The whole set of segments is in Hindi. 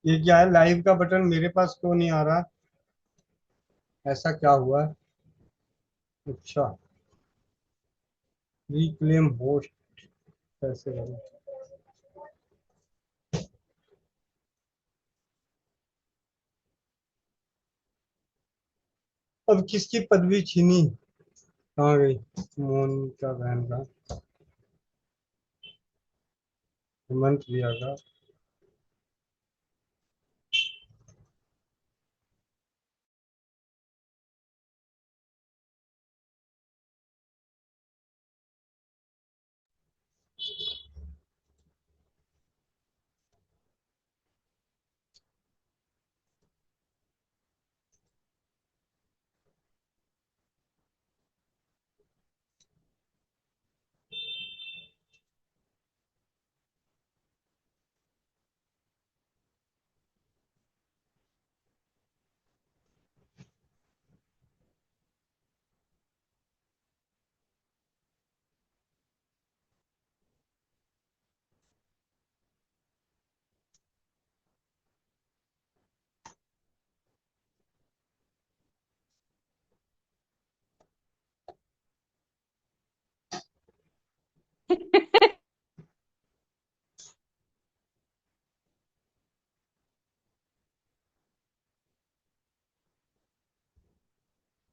ये क्या है, लाइव का बटन मेरे पास क्यों नहीं आ रहा? ऐसा क्या हुआ है? अच्छा, रिक्लेम होस्ट कैसे करें? अब किसकी पदवी छीनी? कहाँ गई? मोनिका बहन का, हेमंत भैया का।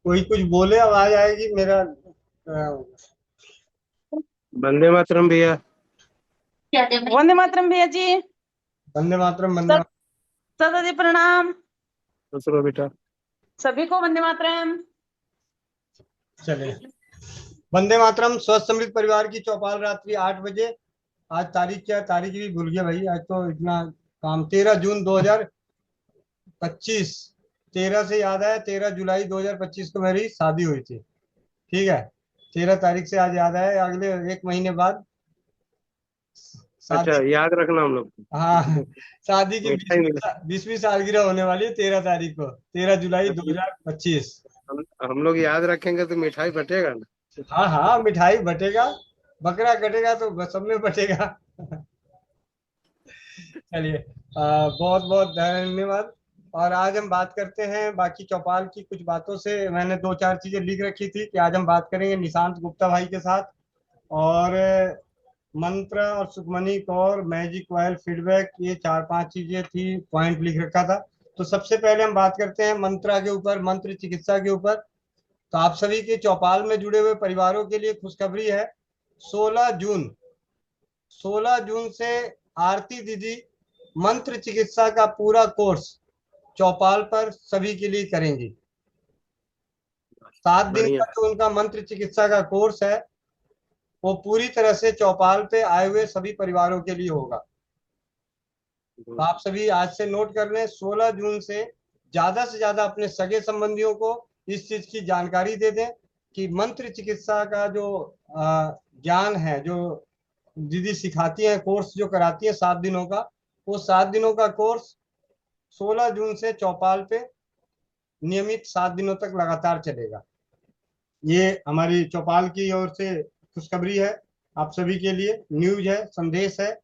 कोई कुछ बोले, आवाज आएगी मेरा। वंदे मातरम भैया। वंदे मातरम भैया जी। वंदे मातरम, वंदे मातरम। सदा जी प्रणाम। खुश रहो बेटा। सभी को वंदे मातरम। चले, वंदे मातरम। स्वस्थ समृद्ध परिवार की चौपाल रात्रि 8 बजे। आज तारीख क्या है? तारीख भी भूल गया भाई, आज तो इतना काम। 13 जून 2025। 13 से याद आया, 13 जुलाई 2025 को मेरी शादी हुई थी। ठीक है, 13 तारीख से आज याद आया, अगले एक महीने बाद अच्छा, शादी। याद रखना हम लोग हाँ, को। शादी की मिठाई मिला। 20वीं सालगिरह होने वाली है 13 तारीख को, 13 जुलाई 2025। हम लोग याद रखेंगे तो मिठाई बटेगा ना। हाँ हाँ, मिठाई बटेगा, बकरा कटेगा तो सब में बटेगा। चलिए, बहुत बहुत धन्यवाद। और आज हम बात करते हैं बाकी चौपाल की कुछ बातों से। मैंने दो चार चीजें लिख रखी थी कि आज हम बात करेंगे निशांत गुप्ता भाई के साथ। और मंत्र और Sukhmani Kaur, magic oil, feedback, ये चार पांच चीजें थी, पॉइंट लिख रखा था। तो सबसे पहले हम बात करते हैं मंत्रा के ऊपर, मंत्र चिकित्सा के ऊपर। तो आप सभी के चौपाल में जुड़े हुए परिवारों के लिए खुशखबरी है। 16 जून, 16 जून से आरती दीदी मंत्र चिकित्सा का पूरा कोर्स चौपाल पर सभी के लिए करेंगी। 7 दिन बढ़िया। का जो उनका मंत्र चिकित्सा का कोर्स है, वो पूरी तरह से चौपाल पे आए हुए सभी परिवारों के लिए होगा। तो आप सभी आज से नोट कर लें, 16 जून से ज्यादा अपने सगे संबंधियों को इस चीज की जानकारी दे दें कि मंत्र चिकित्सा का जो ज्ञान है, जो दीदी सिखाती है, कोर्स जो कराती है 7 दिनों का, वो 7 दिनों का कोर्स 16 जून से चौपाल पे नियमित 7 दिनों तक लगातार चलेगा। ये हमारी चौपाल की ओर से खुशखबरी है, आप सभी के लिए न्यूज है, संदेश है।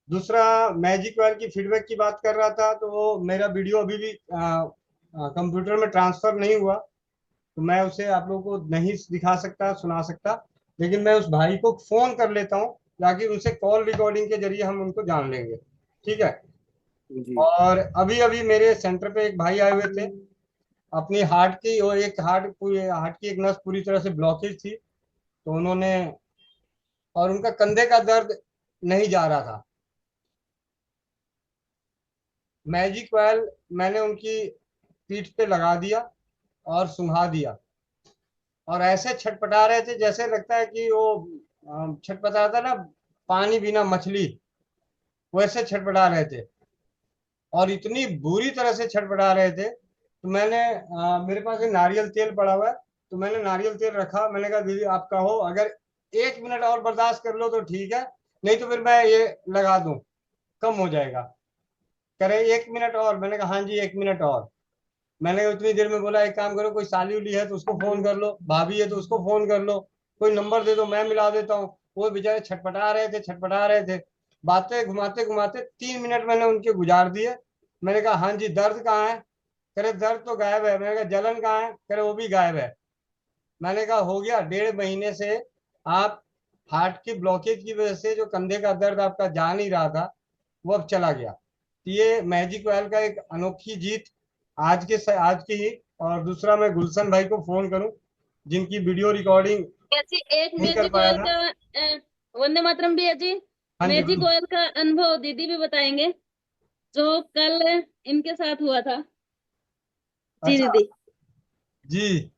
दूसरा, मैजिक वायर की फीडबैक की बात कर रहा था, तो वो मेरा वीडियो अभी भी कंप्यूटर में ट्रांसफर नहीं हुआ, तो मैं उसे आप लोगों को नहीं दिखा सकता, सुना सकता। लेकिन मैं उस भाई को फोन कर लेता हूँ, ताकि उनसे कॉल रिकॉर्डिंग के जरिए हम उनको जान लेंगे। ठीक है। जी। और अभी अभी मेरे सेंटर पे एक भाई आए हुए थे, अपनी हार्ट की, और एक हार्ट की एक नस पूरी तरह से ब्लॉकेज थी, तो उन्होंने, और उनका कंधे का दर्द नहीं जा रहा था। मैजिक ऑयल मैंने उनकी पीठ पे लगा दिया और सुंघा दिया, और ऐसे छटपटा रहे थे जैसे लगता है कि वो छटपटाता ना, पानी बिना मछली, वैसे छटपटा रहे थे। और इतनी बुरी तरह से छटपटा रहे थे, तो मैंने मेरे पास एक नारियल तेल पड़ा हुआ है, तो मैंने नारियल तेल रखा। मैंने कहा दीदी आप कहो, अगर 1 मिनट और बर्दाश्त कर लो तो ठीक है, नहीं तो फिर मैं ये लगा दूं, कम हो जाएगा। कह रहे 1 मिनट और। मैंने कहा हाँ जी, 1 मिनट और। मैंने उतनी देर में बोला एक काम करो, कोई साली उली है तो उसको फोन कर लो, भाभी है तो उसको फोन कर लो, कोई नंबर दे दो मैं मिला देता हूँ। वो बेचारे छटपटा रहे थे, छटपटा रहे थे। बातें घुमाते घुमाते 3 मिनट मैंने उनके गुजार दिए। मैंने कहा हाँ जी, दर्द कहाँ है? कह रहे दर्द तो गायब है। मैंने कहा जलन कहाँ है? कह रहे वो भी गायब है। मैंने कहा हो गया, 1.5 महीने से आप हार्ट की ब्लॉकेज की वजह से जो कंधे का दर्द आपका जा नहीं रहा था, वो अब चला गया। तो ये मैजिक ऑयल का एक अनोखी जीत आज की ही। और दूसरा, मैं गुलशन भाई को फोन करूं, जिनकी वीडियो रिकॉर्डिंग कैसे एक नहीं कर मैजिक पाया ऑयल था। का वंदे मातरम भैया जी, हाँ जी मैजिक ऑयल का अनुभव दीदी भी बताएंगे जो कल इनके साथ हुआ था। जी अच्छा दीदी। जी।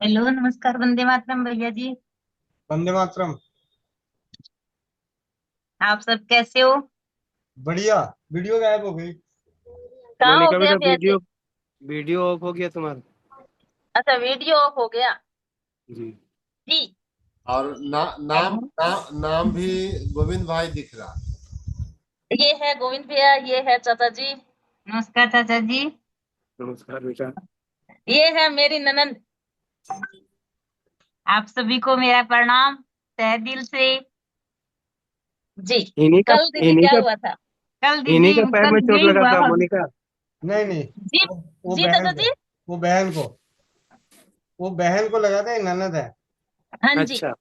हेलो नमस्कार, वंदे मातरम भैया जी। वंदे मातरम। आप सब कैसे हो? बढ़िया। वीडियो गायब हो गई। कहाँ हो मोनिका गया बेटा, भैया जी? वीडियो ऑफ हो गया तुम्हारा। अच्छा, वीडियो ऑफ हो गया जी। जी। और नाम भी गोविंद भाई दिख रहा। ये है गोविंद भैया, ये है चाचा जी, नमस्कार चाचा जी। नमस्कार बेटा। ये है मेरी ननंद। आप सभी को मेरा प्रणाम तहे दिल से। जी। इन्हीं का कल दीदी इन्हीं क्या का हुआ था? कल इन्हीं दीदी का पैर कल में चोट यही लगा हुआ था, भाभी। मोनिका। नहीं नहीं, जी वो जी बहन चाचा को, जी। वो बहन को, वो बहन को लगा था, ये ननद है। हाँ जी। अच्छा।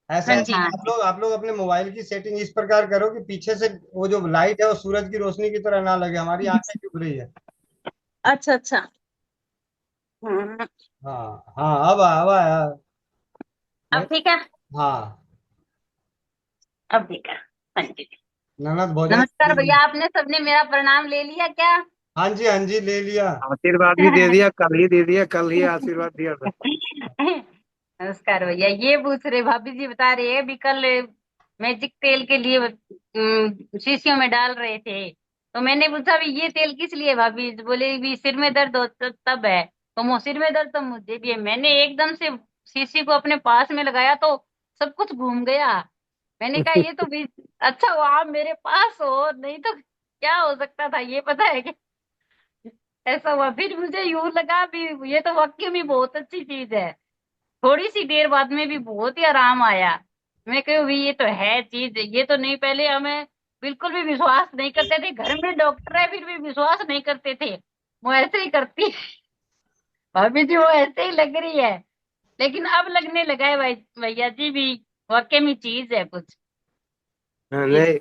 ऐसा हाँ है जी। कि आप लोग अपने मोबाइल की सेटिंग इस प्रकार करो कि पीछे से वो जो लाइट है वो सूरज की रोशनी की तरह ना लगे, हमारी आंखें चुभ रही है। अच्छा अच्छा। हम्म, हाँ हाँ, अब आया। अब ठीक है। हाँ। अब ठीक है। हाँ जी। ननद भोजन। नमस्कार भैया, आपने सबने मेरा प्रणाम ले लिया क्या? हाँ जी हाँ जी, ले लिया। आशीर्वाद भी दे दिया, कल ही दे दिया, कल ही आशीर्वाद दिया था। नमस्कार भैया। ये पूछ रहे भाभी जी बता रहे हैं भी कल मैजिक तेल के लिए शीशियों में डाल रहे थे, तो मैंने पूछा भी ये तेल किस लिए? भाभी बोले भी सिर में दर्द हो तब है। तो वो सिर में दर्द तो मुझे भी है। मैंने एकदम से शीशी को अपने पास में लगाया तो सब कुछ घूम गया। मैंने कहा ये तो भी अच्छा हुआ आप मेरे पास हो, नहीं तो क्या हो सकता था ये पता है क्या? ऐसा हुआ। फिर मुझे यूं लगा भी ये तो वाकई में बहुत अच्छी चीज है। थोड़ी सी देर बाद में भी बहुत ही आराम आया। मैं कहूँ भी ये तो है चीज, ये तो नहीं, पहले हमें बिल्कुल भी विश्वास नहीं करते थे। घर में डॉक्टर है फिर भी विश्वास नहीं करते थे। वो ऐसे ही करती भाभी जी, वो ऐसे ही लग रही है। लेकिन अब लगने लगा है भाई भैया जी भी वाकई में चीज है कुछ। हाँ, ये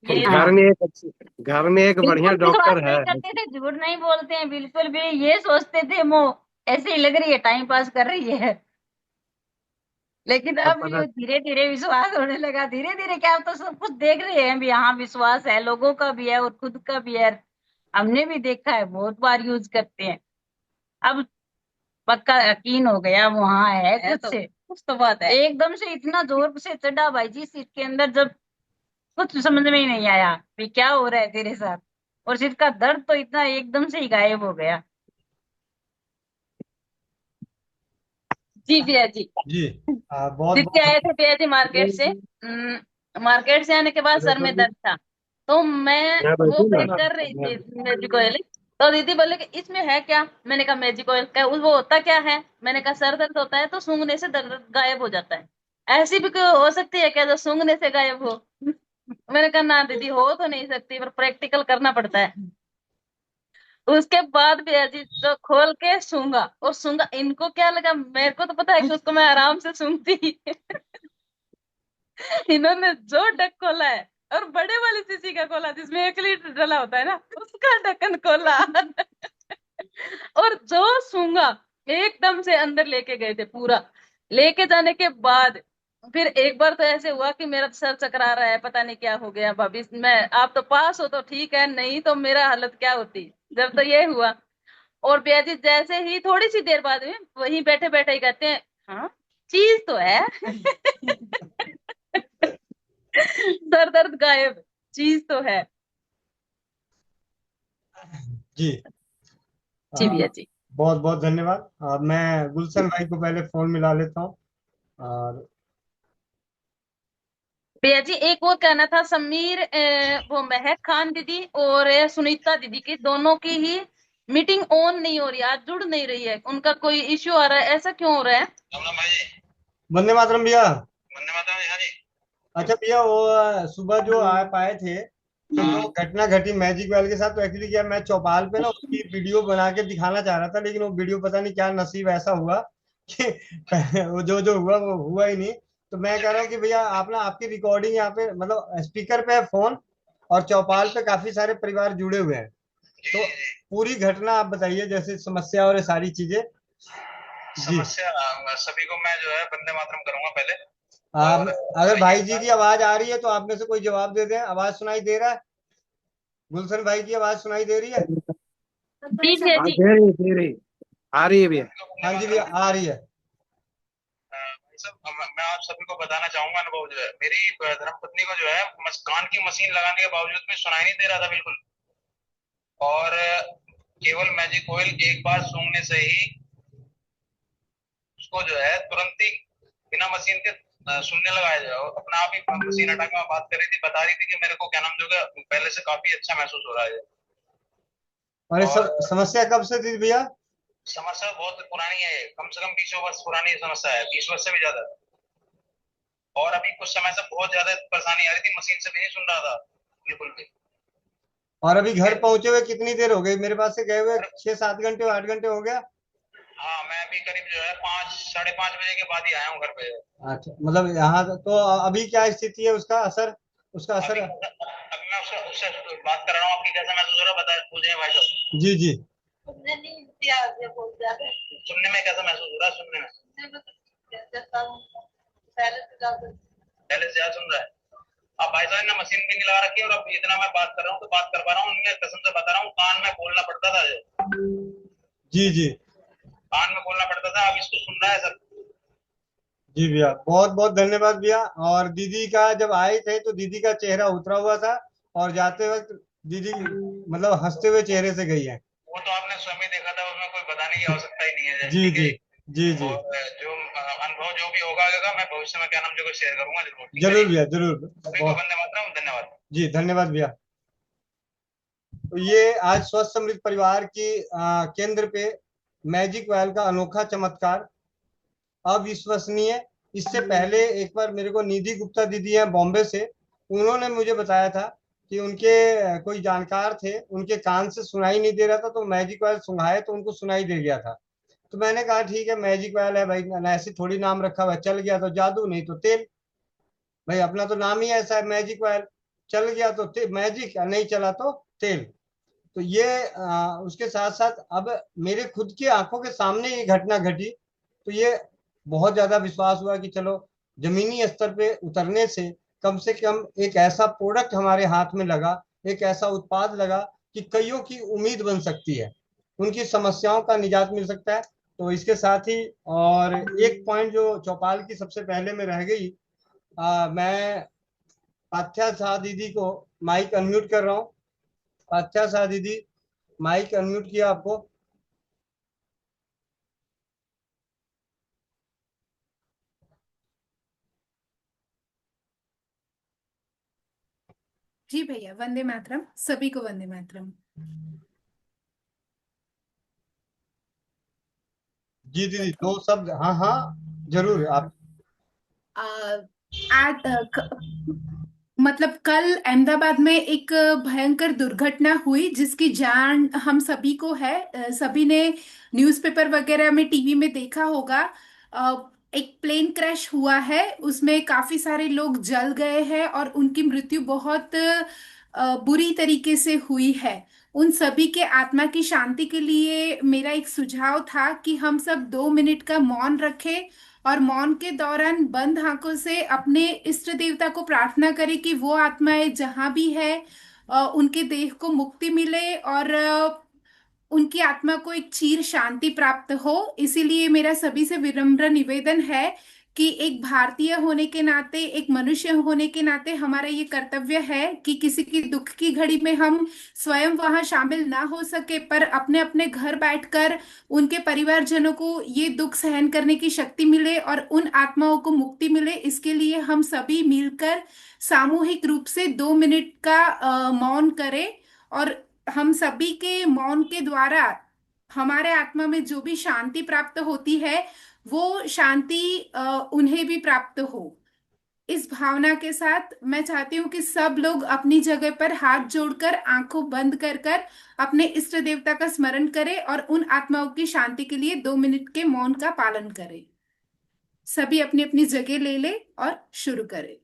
नहीं, ये हाँ, घर में एक बढ़िया बिल्कुल विश्वास डॉक्टर नहीं है। करते थे, झूठ नहीं बोलते हैं बिल्कुल भी। ये सोचते थे वो ऐसे ही लग रही है, टाइम पास कर रही है। लेकिन अब अब पता। ये धीरे धीरे विश्वास होने लगा। धीरे धीरे क्या, अब तो सब कुछ देख रहे हैं भी हाँ विश्वास है, लोगों का भी है और खुद का भी है। हमने भी देखा है, बहुत बार यूज करते हैं। अब पक्का यकीन हो गया वहां है कुछ तो बात है। एकदम से इतना जोर से चढ़ा भाई जी सिर के अंदर, जब कुछ समझ में ही नहीं आया भी क्या हो रहा है तेरे साथ। और सिर का दर्द तो इतना एकदम से ही गायब हो गया। जी भैया जी। जी। बहुत दिख के बहुत आए थे भैया जी मार्केट से। मार्केट से आने के बाद सर में दर्द था, तो मैं यहाँ वो बैठू पैक ना। कर रही थी मैजिक ऑयल। तो दीदी बोले कि इसमें है क्या? मैंने कहा मैजिक ऑयल का वो होता क्या है? मैंने कहा सर दर्द होता है तो सूंघने से दर्द गायब हो जाता है। ऐसी भी कोई हो सकती है क्या जो सूंघने से गायब हो? मैंने कहा ना दीदी, हो तो नहीं सकती, पर प्रैक्टिकल करना पड़ता है। उसके बाद भैया जी तो खोल के सूंघा और सूंघा, इनको क्या लगा, मेरे को तो पता है कि उसको मैं आराम से सूंघती इन्होंने जो ढक खोला है, और बड़े वाली शीशी का खोला जिसमें 1 लीटर डला होता है ना, उसका ढक्कन खोला और जो सूंघा एकदम से अंदर लेके गए थे पूरा। लेके जाने के बाद फिर एक बार तो ऐसे हुआ कि मेरा सर चकरा रहा है, पता नहीं क्या हो गया भाभी। मैं आप तो पास हो तो ठीक है, नहीं तो मेरा हालत क्या होती जब तो ये हुआ। और भैया जी जैसे ही थोड़ी सी देर बाद में वहीं बैठे बैठे ही कहते हैं हाँ चीज तो है सर दर्द गायब, चीज तो है। जी। जी भैया जी। बहुत बहुत धन्यवाद। मैं गुलशन भाई को पहले फोन मिला लेता हूँ। और भैया जी एक और कहना था, समीर वो महक खान दीदी और सुनीता दीदी की दोनों की ही मीटिंग ऑन नहीं हो रही है, आज जुड़ नहीं रही है। उनका कोई इश्यू आ रहा है, ऐसा क्यों हो रहा है? वंदे मातरम भैया। अच्छा भैया, वो सुबह जो आप आए थे तो जो घटना घटी मैजिक वेल के साथ, तो एक्चुअली क्या, मैं चौपाल पे ना उसकी वीडियो बना के दिखाना चाह रहा था, लेकिन वो वीडियो पता नहीं क्या नसीब ऐसा हुआ कि वो जो जो हुआ वो हुआ ही नहीं। तो मैं कह रहा हूँ कि भैया आप ना, आपकी रिकॉर्डिंग यहाँ पे मतलब स्पीकर पे है फोन, और चौपाल पे काफी सारे परिवार जुड़े हुए हैं, तो पूरी घटना आप बताइए, जैसे समस्या और ये सारी चीजें। जी। समस्या सभी को मैं जो है वंदे मातरम करूंगा पहले। आप, और अगर भाई जी की आवाज आ रही है तो आप में से कोई जवाब दे दें। आवाज सुनाई दे रहा है? गुलशन भाई की आवाज सुनाई दे रही है? जी भैया हाँ जी। दे रही आ रही है भैया। हाँ जी भैया, आ रही है। भाई साहब, मैं आप सभी को बताना चाहूंगा अनुभव जो है मेरी धर्मपत्नी को जो है कान की मशीन लगाने के बावजूद भी सुनाई नहीं दे रहा था बिल्कुल। और केवल मैजिक ऑयल एक बार सूंघने से ही उसको जो है तुरंत ही बिना मशीन के सुनने लगा है। और अपना आप ही मशीन हटा के बात कर रही थी, बता रही थी कि मेरे को क्या नाम जो है पहले से काफी अच्छा महसूस हो रहा है। और ये और समस्या कब से थी भैया? समस्या बहुत पुरानी है, कम से कम 20 वर्ष पुरानी समस्या है, 20 वर्ष से भी ज्यादा। और अभी कुछ समय से बहुत ज्यादा परेशानी आ रही थी, मशीन से भी नहीं सुन रहा था बिल्कुल भी। और अभी घर पहुंचे हुए कितनी देर हो गई? मेरे पास से गए हुए 6-7 घंटे 8 घंटे हो गया। हाँ, मैं अभी करीब जो है 5 साढ़े 5 बजे के बाद ही आया हूँ घर पे। अच्छा, मतलब यहाँ तो अभी क्या स्थिति है, उसका असर, उसका असर? अभी मैं उससे उससे बात कर रहा हूँ, आपकी कैसा महसूस हो रहा है बता पूछे भाई साहब। जी जी। सुनने में कैसा महसूस हो रहा है? सुनने में पहले से ज्यादा सुन रहा है। अब भाई साहब ने मशीन भी नहीं लगा रखी है, और अब इतना मैं बात कर रहा हूँ तो बात कर पा रहा हूँ, उनमें कसम से बता रहा हूँ, कान में बोलना पड़ता था, जी जी। कान में बोलना पड़ता था, अब इसको सुन रहा है सर। जी भैया, बहुत बहुत धन्यवाद भैया। और दीदी का जब आए थे तो दीदी का चेहरा उतरा हुआ था, और जाते वक्त दीदी मतलब हंसते हुए चेहरे से गई है। वो तो आपने स्वयं ही देखा था, उसमें कोई बताने की आवश्यकता ही नहीं है। जी ठीक है जी। जी जी। और जो अनुभव जो भी होगा आगे का, मैं भविष्य में क्या नाम जो शेयर करूंगा जरूर। ठीक है जरूर जी? भैया, जरूर। सभी को वंदे मातरम, धन्यवाद। जी धन्यवाद भैया। तो ये आज स्वस्थ समृद्ध परिवार की केंद्र पे मैजिक वेल का अनोखा चमत्कार, अविश्वसनीय। इससे पहले एक बार मेरे को निधि गुप्ता दीदी हैं बॉम्बे से, उन्होंने मुझे बताया था कि उनके कोई जानकार थे, उनके कान से सुनाई नहीं दे रहा था, तो मैजिक वेल सुंघाए तो उनको सुनाई दे गया था। तो मैंने कहा ठीक है, मैजिक वेल है भाई, ऐसे थोड़ी नाम रखा हुआ है, चल गया तो जादू, नहीं तो तेल। भाई अपना तो नाम ही ऐसा है मैजिक वेल, चल गया तो मैजिक, नहीं चला तो तेल। तो ये उसके साथ साथ अब मेरे खुद की आंखों के सामने ये घटना घटी, तो ये बहुत ज्यादा विश्वास हुआ कि चलो जमीनी स्तर पे उतरने से कम एक ऐसा प्रोडक्ट हमारे हाथ में लगा, एक ऐसा उत्पाद लगा कि कईयों की उम्मीद बन सकती है, उनकी समस्याओं का निजात मिल सकता है। तो इसके साथ ही और एक पॉइंट जो चौपाल की सबसे पहले में रह गई, मैं पाथ्या शाह दीदी को माइक अनम्यूट कर रहा हूँ। पाथ्या शाह दीदी, माइक अनम्यूट किया आपको। जी भैया, वंदे मातरम, सभी को वंदे मातरम। जी दीदी, दो शब्द। हाँ हाँ, जरूर आप। आ, आज मतलब कल अहमदाबाद में एक भयंकर दुर्घटना हुई जिसकी जान हम सभी को है। सभी ने न्यूज़पेपर वगैरह में, टीवी में देखा होगा। एक प्लेन क्रैश हुआ है, उसमें काफी सारे लोग जल गए हैं और उनकी मृत्यु बहुत बुरी तरीके से हुई है। उन सभी के आत्मा की शांति के लिए मेरा एक सुझाव था कि हम सब 2 मिनट का मौन रखें, और मौन के दौरान बंद आंखों से अपने इष्ट देवता को प्रार्थना करें कि वो आत्माएं जहां भी है उनके देह को मुक्ति मिले, और उनकी आत्मा को एक चीर शांति प्राप्त हो। इसीलिए मेरा सभी से विनम्र निवेदन है कि एक भारतीय होने के नाते, एक मनुष्य होने के नाते हमारा ये कर्तव्य है कि किसी की दुख की घड़ी में हम स्वयं वहां शामिल ना हो सके, पर अपने अपने घर बैठकर उनके परिवारजनों को ये दुख सहन करने की शक्ति मिले और उन आत्माओं को मुक्ति मिले। इसके लिए हम सभी मिलकर सामूहिक रूप से 2 मिनट का मौन करें, और हम सभी के मौन के द्वारा हमारे आत्मा में जो भी शांति प्राप्त होती है वो शांति उन्हें भी प्राप्त हो। इस भावना के साथ मैं चाहती हूँ कि सब लोग अपनी जगह पर हाथ जोड़कर आंखों बंद कर कर अपने इष्ट देवता का स्मरण करें और उन आत्माओं की शांति के लिए 2 मिनट के मौन का पालन करें। सभी अपनी अपनी जगह ले ले और शुरू करें।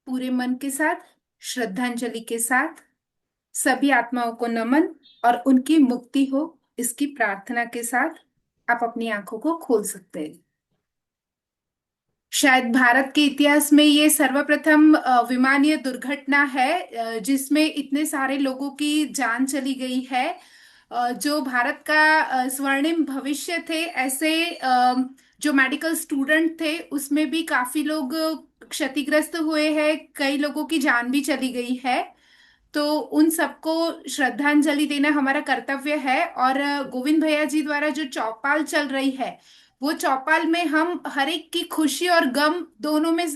पूरे मन के साथ, श्रद्धांजलि के साथ, सभी आत्माओं को नमन और उनकी मुक्ति हो, इसकी प्रार्थना के साथ आप अपनी आंखों को खोल सकते हैं। शायद भारत के इतिहास में ये सर्वप्रथम विमानीय दुर्घटना है जिसमें इतने सारे लोगों की जान चली गई है। जो भारत का स्वर्णिम भविष्य थे, ऐसे जो मेडिकल स्टूडेंट थे उसमें भी काफी लोग क्षतिग्रस्त हुए हैं, कई लोगों की जान भी चली गई है। तो उन सबको श्रद्धांजलि देना हमारा कर्तव्य है। और गोविंद भैया जी द्वारा जो चौपाल चल रही है, वो चौपाल में हम हर एक की खुशी और गम दोनों में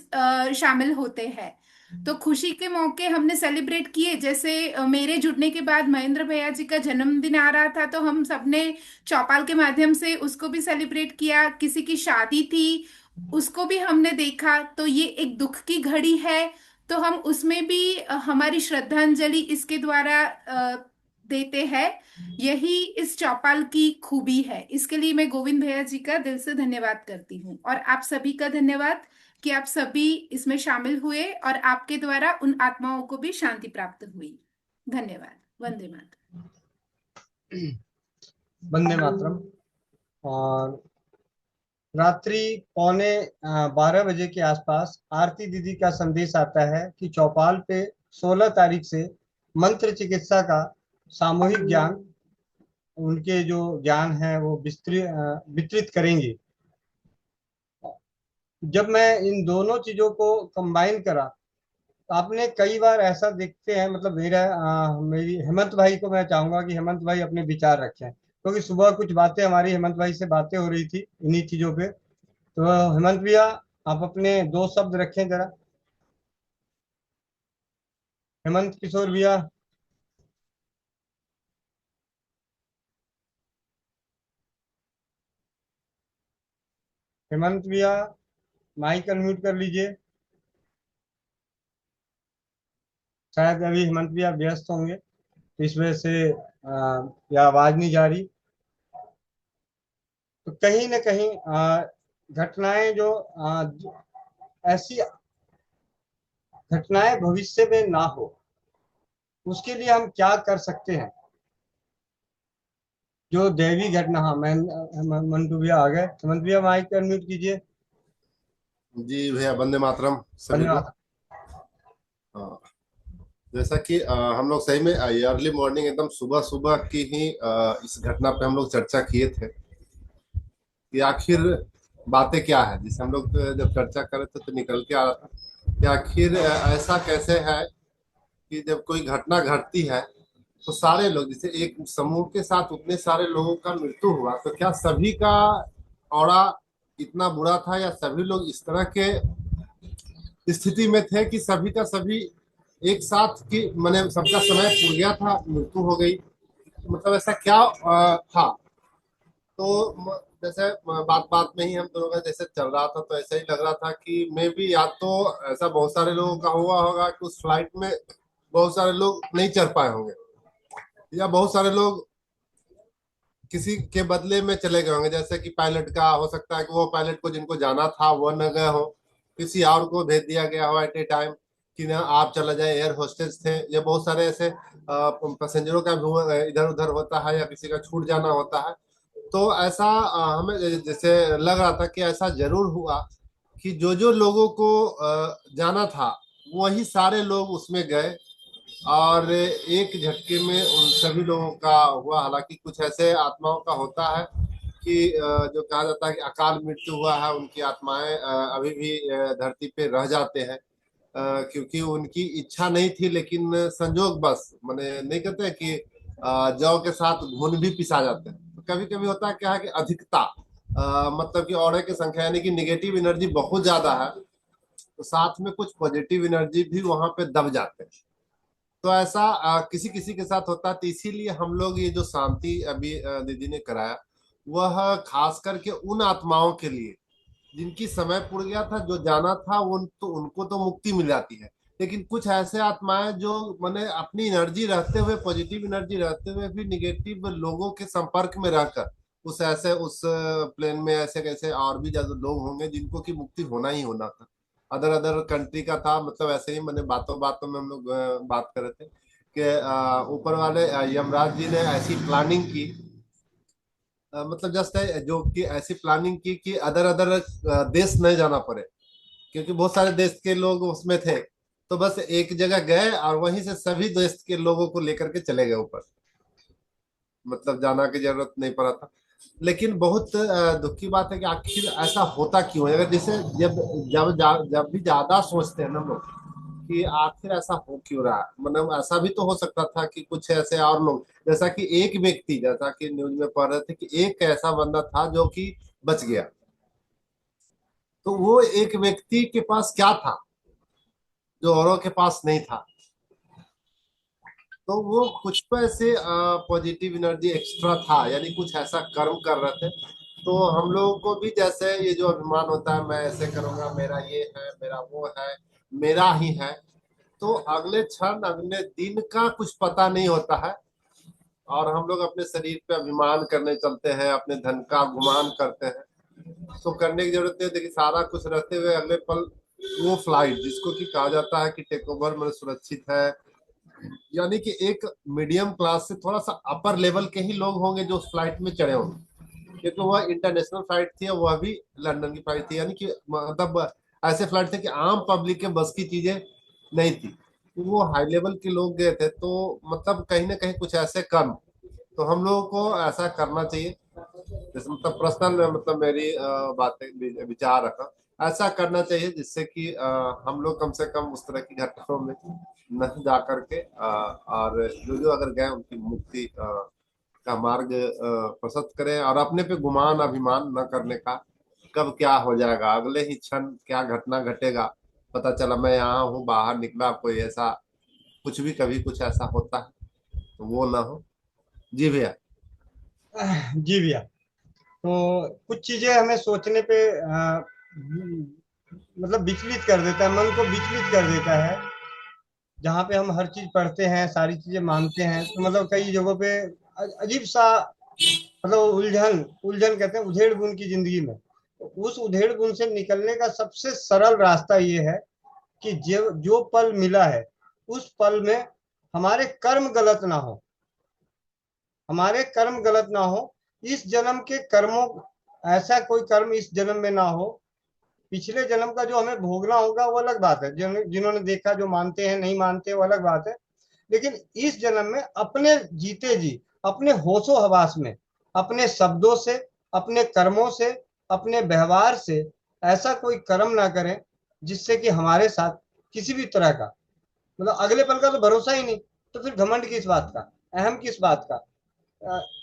शामिल होते हैं। तो खुशी के मौके हमने सेलिब्रेट किए, जैसे मेरे जुड़ने के बाद महेंद्र भैया जी का जन्मदिन आ रहा था तो हम सबने चौपाल के माध्यम से उसको भी सेलिब्रेट किया। किसी की शादी थी, उसको भी हमने देखा। तो ये एक दुख की घड़ी है, तो हम उसमें भी हमारी श्रद्धांजलि इसके द्वारा देते हैं। यही इस चौपाल की खूबी है। इसके लिए मैं गोविंद भैया जी का दिल से धन्यवाद करती हूँ, और आप सभी का धन्यवाद कि आप सभी इसमें शामिल हुए और आपके द्वारा उन आत्माओं को भी शांति प्राप्त हुई। धन्यवाद। वंदे मातरम। वंदे मातरम। और रात्रि 11:45 के आसपास आरती दीदी का संदेश आता है कि चौपाल पे 16 तारीख से मंत्र चिकित्सा का सामूहिक ज्ञान, उनके जो ज्ञान है वो विस्तृत करेंगी। जब मैं इन दोनों चीजों को कंबाइन करा, तो आपने कई बार ऐसा देखते हैं, मतलब मेरी हेमंत भाई को मैं चाहूंगा कि हेमंत भाई अपने विचार रखें, क्योंकि सुबह कुछ बातें हमारी हेमंत भाई से बातें हो रही थी इन्हीं चीजों पे। तो हेमंत भैया, आप अपने 2 शब्द रखें जरा। हेमंत किशोर भैया। हेमंत भैया, माइक अनम्यूट कर लीजिए। शायद अभी हेमंत भैया व्यस्त होंगे, तो इस वजह से या आवाज नहीं जा रही। तो कहीं ना कहीं घटनाएं ऐसी घटनाएं भविष्य में ना हो, उसके लिए हम क्या कर सकते हैं। जो दैवी घटना, हाँ मैं मंटू भैया आ गए। हेमंत भैया माइक अनम्यूट कीजिए। जी भैया, वंदे मातरम सभी को। धन्यवाद। हाँ, जैसा कि हम लोग सही में अर्ली मॉर्निंग एकदम सुबह सुबह की ही इस घटना पे हम लोग चर्चा किए थे कि आखिर बातें क्या है, जिसे हम लोग जब चर्चा कर रहे थे तो निकल के आ रहा था कि आखिर ऐसा कैसे है कि जब कोई घटना घटती है तो सारे लोग, जैसे एक समूह के साथ उतने सारे लोगों का मृत्यु हुआ, तो क्या सभी का औरा इतना बुरा था या सभी लोग इस तरह के स्थिति में थे कि सभी का सभी एक साथ की मैंने सबका समय पूर गया था, मृत्यु हो गई, मतलब ऐसा क्या था। तो जैसे बात बात में ही हम दोनों का जैसे चल रहा था तो ऐसा ही लग रहा था कि मैं भी या तो ऐसा बहुत सारे लोगों का हुआ होगा कि उस फ्लाइट में बहुत सारे लोग नहीं चढ़ पाए होंगे, या बहुत सारे लोग किसी के बदले में चले गए होंगे, जैसे कि पायलट का हो सकता है कि वो पायलट को जिनको जाना था वो न गए हो, किसी और को भेज दिया गया हो एट ए टाइम कि ना आप चला जाए, एयर होस्टेस थे, या बहुत सारे ऐसे पैसेंजरों का भी इधर उधर होता है या किसी का छूट जाना होता है। तो ऐसा हमें जैसे लग रहा था कि ऐसा जरूर हुआ कि जो जो लोगों को जाना था वही सारे लोग उसमें गए और एक झटके में उन सभी लोगों का हुआ। हालांकि कुछ ऐसे आत्माओं का होता है कि जो कहा जाता है कि अकाल मृत्यु हुआ है, उनकी आत्माएं अभी भी धरती पे रह जाते हैं, क्योंकि उनकी इच्छा नहीं थी लेकिन संजोग बस, माने नहीं कहते हैं कि जौ के साथ घुन भी पिसा जाते हैं। तो कभी कभी होता है क्या है कि अधिकता मतलब कि औरे की संख्या यानी कि निगेटिव एनर्जी बहुत ज्यादा है, तो साथ में कुछ पॉजिटिव एनर्जी भी वहां पे दब जाते हैं। तो ऐसा किसी किसी के साथ होता है, तो इसीलिए हम लोग ये जो शांति अभी दीदी ने कराया वह खास करके उन आत्माओं के लिए जिनकी समय पुर गया था, जो जाना था उनको तो मुक्ति मिल जाती है, लेकिन कुछ ऐसे आत्माएं जो माने अपनी एनर्जी रहते हुए, पॉजिटिव एनर्जी रहते हुए भी निगेटिव लोगों के संपर्क में रहकर उस प्लेन में ऐसे कैसे और भी ज्यादा लोग होंगे जिनको की मुक्ति होना ही होना था। अदर अदर कंट्री का था, मतलब ऐसे ही मैंने बातों बातों में हम लोग बात कर रहे थे कि ऊपर वाले यमराज जी ने ऐसी प्लानिंग की, मतलब जस्ट है जो कि ऐसी प्लानिंग की कि अदर अदर देश नहीं जाना पड़े, क्योंकि बहुत सारे देश के लोग उसमें थे, तो बस एक जगह गए और वहीं से सभी देश के लोगों को लेकर के चले गए ऊपर, मतलब जाना की जरूरत नहीं पड़ा था। लेकिन बहुत दुख की बात है कि आखिर ऐसा होता क्यों है, अगर जैसे जब भी ज्यादा सोचते हैं ना लोग कि आखिर ऐसा हो क्यों रहा है, मतलब ऐसा भी तो हो सकता था कि कुछ ऐसे और लोग, जैसा कि एक व्यक्ति, जैसा कि न्यूज में पढ़ रहे थे कि एक ऐसा बंदा था जो कि बच गया, तो वो एक व्यक्ति के पास क्या था जो औरों के पास नहीं था, तो वो कुछ तो ऐसे पॉजिटिव एनर्जी एक्स्ट्रा था, यानी कुछ ऐसा कर्म कर रहे थे। तो हम लोगों को भी जैसे ये जो अभिमान होता है, मैं ऐसे करूंगा, मेरा ये है, मेरा वो है, मेरा ही है, तो अगले क्षण अगले दिन का कुछ पता नहीं होता है, और हम लोग अपने शरीर पे अभिमान करने चलते हैं, अपने धन का गुमान करते हैं। तो करने की जरूरत नहीं, देखिए सारा कुछ रहते हुए अगले पल वो फ्लाइट जिसको कि कहा जाता है कि टेक ओवर में सुरक्षित है, यानी कि एक मीडियम क्लास से थोड़ा सा अपर लेवल के ही लोग होंगे जो उस फ्लाइट में चढ़े होंगे, क्योंकि वह इंटरनेशनल फ्लाइट थी और वह भी लंदन की फ्लाइट थी, यानी कि मतलब ऐसे फ्लाइट थे कि आम पब्लिक के बस की चीजें नहीं थी, तो वो हाई लेवल के लोग गए थे। तो मतलब कहीं ना कहीं कुछ ऐसे कर्म तो हम लोगों को ऐसा करना चाहिए, जैसे मतलब पर्सनल मतलब मेरी बातें विचार रखा, ऐसा करना चाहिए जिससे कि हम लोग कम से कम उस तरह की घटनाओं में न जा करके और जो जो अगर गए उनकी मुक्ति का मार्ग प्रशस्त करें, और अपने पे गुमान अभिमान न करने का, कब क्या हो जाएगा, अगले ही क्षण क्या घटना घटेगा पता चला, मैं यहाँ हूँ बाहर निकला, कोई ऐसा कुछ भी कभी कुछ ऐसा होता है तो वो ना हो। जी भैया। जी भैया, तो कुछ चीजें हमें सोचने पे मतलब विचलित कर देता है, मन को विचलित कर देता है। जहाँ पे हम हर चीज पढ़ते हैं, सारी चीजें मानते हैं, तो मतलब कई जगहों पे अजीब सा, मतलब उलझन उलझन कहते हैं उधेड़ बुन की जिंदगी में। तो उस उधेड़ बुन से निकलने का सबसे सरल रास्ता ये है कि जो जो पल मिला है उस पल में हमारे कर्म गलत ना हो, हमारे कर्म गलत ना हो, इस जन्म के कर्मों, ऐसा कोई कर्म इस जन्म में ना हो पिछले जन्म का जो हमें भोगना होगा वो अलग बात है, जिन्होंने देखा, जो मानते हैं नहीं मानते वो अलग बात है। लेकिन इस जन्म में अपने जीते जी, अपने होशो हवास में, अपने शब्दों से, अपने कर्मों से, अपने व्यवहार से ऐसा कोई कर्म ना करें जिससे कि हमारे साथ किसी भी तरह का, मतलब अगले पल का तो भरोसा ही नहीं, तो फिर घमंड किस बात का, अहम किस बात का।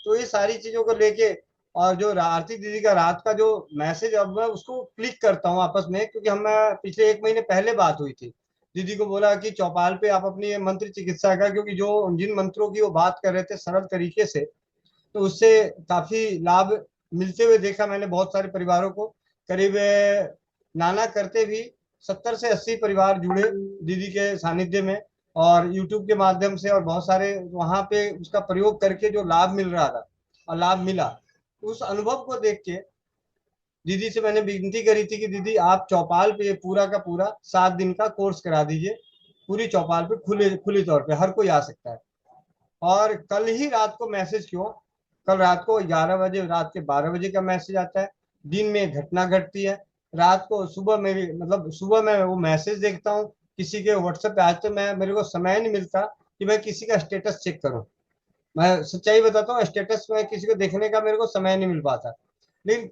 तो ये सारी चीजों को लेके, और जो आरती दीदी का रात का जो मैसेज, अब मैं उसको क्लिक करता हूँ आपस में, क्योंकि हम पिछले 1 महीने पहले बात हुई थी, दीदी को बोला कि चौपाल पे आप अपनी ये मंत्र चिकित्सा का, क्योंकि जो जिन मंत्रों की वो बात कर रहे थे सरल तरीके से, तो उससे काफी लाभ मिलते हुए देखा मैंने बहुत सारे परिवारों को। करीब नाना करते भी 70 से 80 परिवार जुड़े दीदी के सानिध्य में, और यूट्यूब के माध्यम से, और बहुत सारे वहां पे उसका प्रयोग करके जो लाभ मिल रहा था और लाभ मिला, उस अनुभव को देख के दीदी से मैंने विनती करी थी कि दीदी आप चौपाल पे पूरा का पूरा 7 दिन का कोर्स करा दीजिए, पूरी चौपाल पे खुली तौर पे हर कोई आ सकता है। और कल ही रात को मैसेज क्यों, कल रात को 11 बजे, रात के 12 बजे का मैसेज आता है, दिन में घटना घटती है, रात को सुबह मेरी, मतलब सुबह मैं वो मैसेज देखता हूँ किसी के व्हाट्सएप पे। आज तो मेरे को समय नहीं मिलता कि मैं किसी का स्टेटस चेक करूँ, मैं सच्चाई बताता हूँ, स्टेटस में किसी को देखने का मेरे को समय नहीं मिल पाता। लेकिन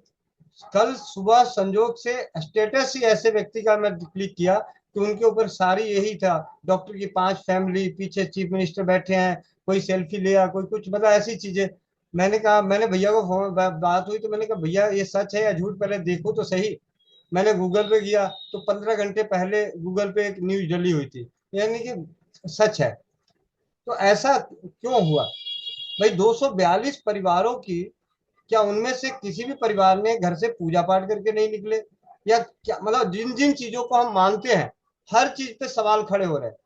कल सुबह संजोग से स्टेटस ही ऐसे व्यक्ति का मैं क्लिक किया कि उनके ऊपर सारी यही था, डॉक्टर की 5 फैमिली, पीछे चीफ मिनिस्टर बैठे हैं, कोई सेल्फी लिया, कोई कुछ, मतलब ऐसी चीजें। मैंने कहा, मैंने भैया को फोन बात हुई तो मैंने कहा भैया ये सच है या झूठ, पहले देखो तो सही। मैंने गूगल पे किया तो 15 घंटे पहले गूगल पे एक न्यूज डली हुई थी, यानी कि सच है। तो ऐसा क्यों हुआ भाई? 242 परिवारों की, क्या उनमें से किसी भी परिवार ने घर से पूजा पाठ करके नहीं निकले, या क्या, मतलब जिन जिन चीजों को हम मानते हैं हर चीज पे सवाल खड़े हो रहे हैं,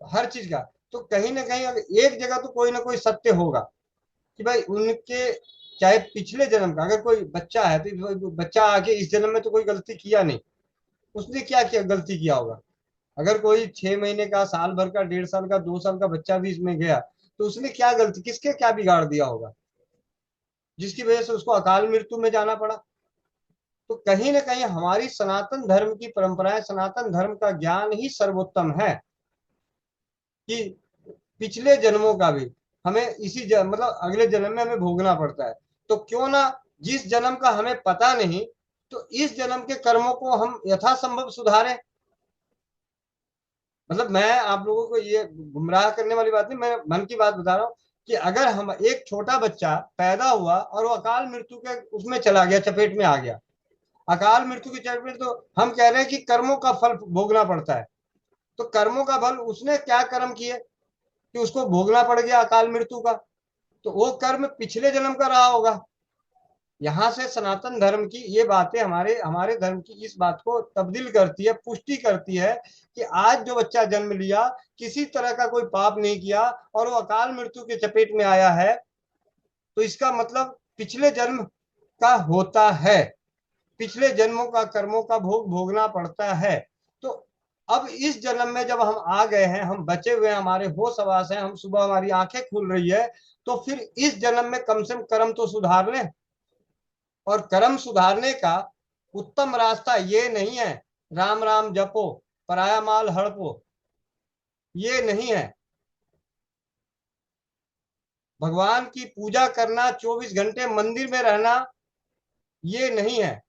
हर चीज का। तो कहीं ना कहीं एक जगह तो कोई ना कोई सत्य होगा कि भाई उनके, चाहे पिछले जन्म का, अगर कोई बच्चा है तो बच्चा आके इस जन्म में तो कोई गलती किया नहीं, उसने क्या किया, गलती किया होगा। अगर कोई 6 महीने का, साल भर का, 1.5 साल का, 2 साल का बच्चा भी इसमें गया तो उसने क्या गलती, किसके क्या बिगाड़ दिया होगा जिसकी वजह से उसको अकाल मृत्यु में जाना पड़ा। तो कहीं ना कहीं हमारी सनातन धर्म की परंपराएं, सनातन धर्म का ज्ञान ही सर्वोत्तम है कि पिछले जन्मों का भी हमें मतलब अगले जन्म में हमें भोगना पड़ता है। तो क्यों ना, जिस जन्म का हमें पता नहीं, तो इस जन्म के कर्मों को हम यथासंभव सुधारें। मतलब मैं आप लोगों को ये गुमराह करने वाली बात नहीं, मैं मन की बात बता रहा हूँ कि अगर हम, एक छोटा बच्चा पैदा हुआ और वो अकाल मृत्यु के उसमें चला गया, चपेट में आ गया, अकाल मृत्यु की चपेट में, तो हम कह रहे हैं कि कर्मों का फल भोगना पड़ता है। तो कर्मों का फल, उसने क्या कर्म किए कि उसको भोगना पड़ गया अकाल मृत्यु का? तो वो कर्म पिछले जन्म का रहा होगा। यहाँ से सनातन धर्म की ये बातें हमारे हमारे धर्म की इस बात को तब्दील करती है, पुष्टि करती है कि आज जो बच्चा जन्म लिया, किसी तरह का कोई पाप नहीं किया और वो अकाल मृत्यु के चपेट में आया है, तो इसका मतलब पिछले जन्म का होता है, पिछले जन्मों का कर्मों का भोग भोगना पड़ता है। तो अब इस जन्म में जब हम आ गए हैं, हम बचे हुए हैं, हमारे होश हवास हैं, हम सुबह हमारी आंखें खुल रही है, तो फिर इस जन्म में कम से कम कर्म तो सुधार लें। और कर्म सुधारने का उत्तम रास्ता ये नहीं है राम राम जपो, पराया माल हड़पो, ये नहीं है। भगवान की पूजा करना, 24 घंटे मंदिर में रहना, ये नहीं है।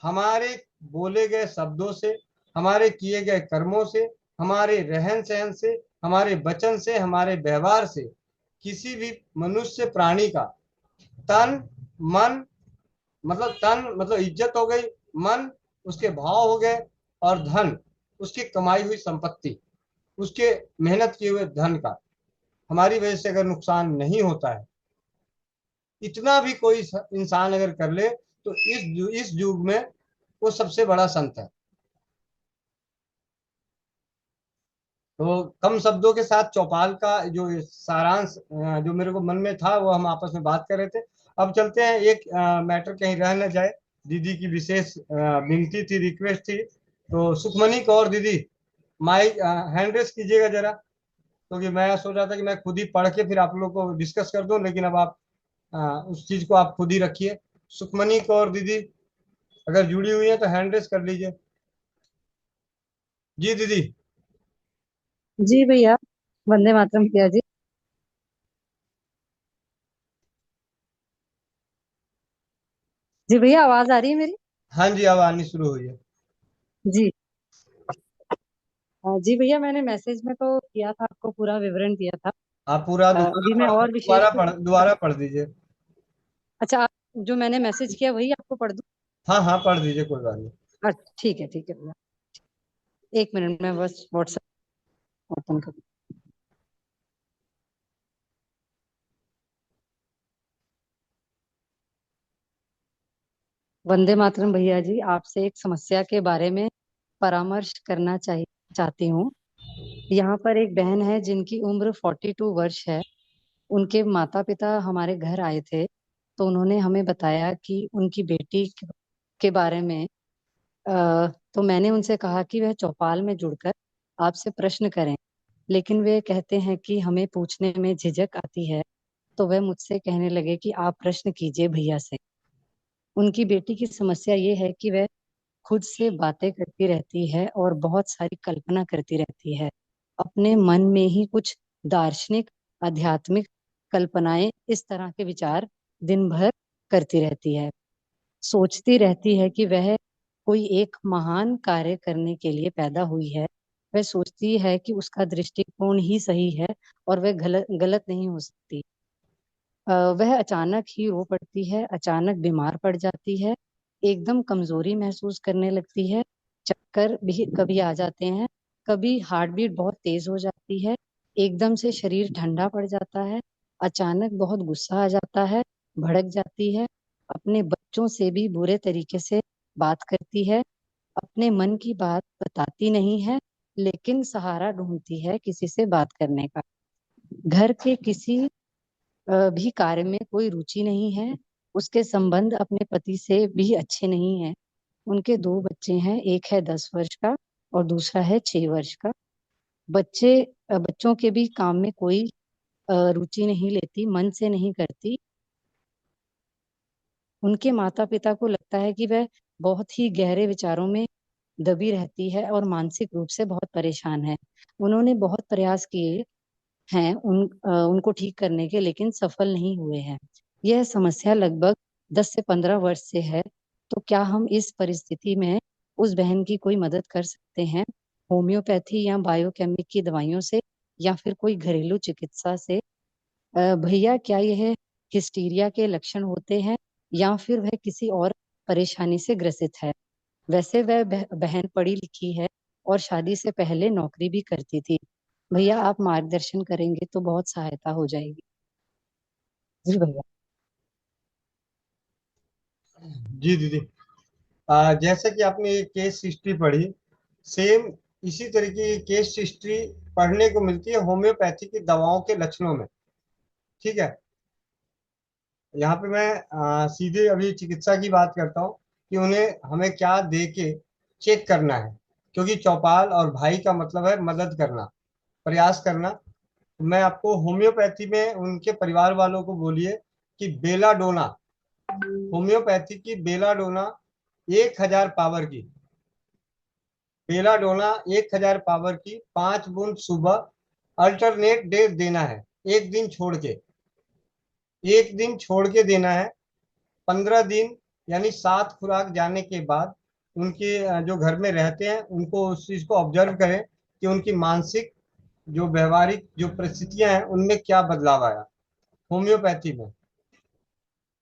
हमारे बोले गए शब्दों से, हमारे किए गए कर्मों से, हमारे रहन सहन से, हमारे वचन से, हमारे व्यवहार से किसी भी मनुष्य प्राणी का तन मन, मतलब तन मतलब इज्जत हो गई, मन उसके भाव हो गए, और धन उसकी कमाई हुई संपत्ति, उसके मेहनत किए हुए धन का हमारी वजह से अगर नुकसान नहीं होता है, इतना भी कोई इंसान अगर कर ले तो इस युग में वो सबसे बड़ा संत है। तो कम शब्दों के साथ चौपाल का जो सारांश जो मेरे को मन में था वो हम आपस में बात कर रहे थे। अब चलते हैं, एक मैटर कहीं रह न जाए, दीदी की विशेष विनती थी, रिक्वेस्ट थी। तो सुखमनी कौर दीदी, माइक हैंड रेस कीजिएगा जरा, क्योंकि मैं सोच रहा था कि मैं खुद ही पढ़ के फिर आप लोग को डिस्कस कर दूं, लेकिन अब आप उस चीज को आप खुद ही रखिए। सुखमनी कौर दीदी, अगर जुड़ी हुई है तो हैंड रेस कर लीजिए। जी दीदी। जी भैया, वंदे मातरम भैया जी। जी भैया, आवाज आ रही है मेरी? हाँ जी, अब आनी शुरू हुई है। जी। जी भैया, मैंने मैसेज में तो किया था, आपको पूरा विवरण दिया था। आप पूरा अभी मैं और विशेष दोबारा पढ़ दीजिए। अच्छा, जो मैंने मैसेज किया वही आपको पढ़ दूं? हाँ हाँ, पढ़ दीजिए, कोई बात नहीं। अच्छा, ठीक है भैया। एक मिनट में बस व्हाट्सएप ओपन कर। वंदे मातरम भैया जी, आपसे एक समस्या के बारे में परामर्श करना चाहती हूँ। यहाँ पर एक बहन है जिनकी उम्र 42 वर्ष है। उनके माता पिता हमारे घर आए थे, तो उन्होंने हमें बताया कि उनकी बेटी के बारे में। तो मैंने उनसे कहा कि वह चौपाल में जुड़कर आपसे प्रश्न करें, लेकिन वे कहते हैं कि हमें पूछने में झिझक आती है। तो वह मुझसे कहने लगे कि आप प्रश्न कीजिए भैया से। उनकी बेटी की समस्या ये है कि वह खुद से बातें करती रहती है और बहुत सारी कल्पना करती रहती है। अपने मन में ही कुछ दार्शनिक, आध्यात्मिक कल्पनाएं, इस तरह के विचार दिन भर करती रहती है। सोचती रहती है कि वह कोई एक महान कार्य करने के लिए पैदा हुई है। वह सोचती है कि उसका दृष्टिकोण ही सही है और वह गलत गलत नहीं हो सकती। वह अचानक ही रो पड़ती है, अचानक बीमार पड़ जाती है, एकदम कमजोरी महसूस करने लगती है। चक्कर भी कभी आ जाते हैं, कभी हार्ट बीट बहुत तेज हो जाती है, एकदम से शरीर ठंडा पड़ जाता है, अचानक बहुत गुस्सा आ जाता है, भड़क जाती है, अपने बच्चों से भी बुरे तरीके से बात करती है, अपने मन की बात बताती नहीं है, लेकिन सहारा ढूंढती है किसी से बात करने का। घर के किसी भी कार्य में कोई रुचि नहीं है। उसके संबंध अपने पति से भी अच्छे नहीं हैं। उनके 2 बच्चे हैं, एक है 10 वर्ष का और दूसरा है 6 वर्ष का। बच्चों के भी काम में कोई रुचि नहीं लेती, मन से नहीं करती। उनके माता पिता को लगता है कि वह बहुत ही गहरे विचारों में दबी रहती है और मानसिक रूप से बहुत परेशान है। उन्होंने बहुत प्रयास किए हैं उनको ठीक करने के, लेकिन सफल नहीं हुए हैं। यह समस्या लगभग 10 से 15 वर्ष से है। तो क्या हम इस परिस्थिति में उस बहन की कोई मदद कर सकते हैं, होम्योपैथी या बायोकेमिक की दवाइयों से, या फिर कोई घरेलू चिकित्सा से? भैया, क्या यह हिस्टीरिया के लक्षण होते हैं या फिर वह किसी और परेशानी से ग्रसित है? वैसे वह बहन पढ़ी लिखी है और शादी से पहले नौकरी भी करती थी। भैया, आप मार्गदर्शन करेंगे तो बहुत सहायता हो जाएगी। जी भैया। जी दीदी। जैसे कि आपने ये केस हिस्ट्री पढ़ी, सेम इसी तरीके की केस हिस्ट्री पढ़ने को मिलती है होम्योपैथी की दवाओं के लक्षणों में। ठीक है। यहाँ पे मैं सीधे अभी चिकित्सा की बात करता हूँ कि उन्हें हमें क्या दे के चेक करना है, क्योंकि चौपाल और भाई का मतलब है मदद करना, प्रयास करना। मैं आपको होम्योपैथी में उनके परिवार वालों को बोलिए कि बेलाडोना, होम्योपैथी की बेलाडोना 1000 पावर की, बेलाडोना 1000 पावर की 5 बूंद सुबह अल्टरनेट डे देना है। एक दिन छोड़ के, एक दिन छोड़ के देना है। 15 दिन यानी 7 खुराक जाने के बाद उनके जो घर में रहते हैं उनको उस चीज को ऑब्जर्व करें कि उनकी मानसिक जो व्यवहारिक जो परिस्थितियां हैं उनमें क्या बदलाव आया। होम्योपैथी में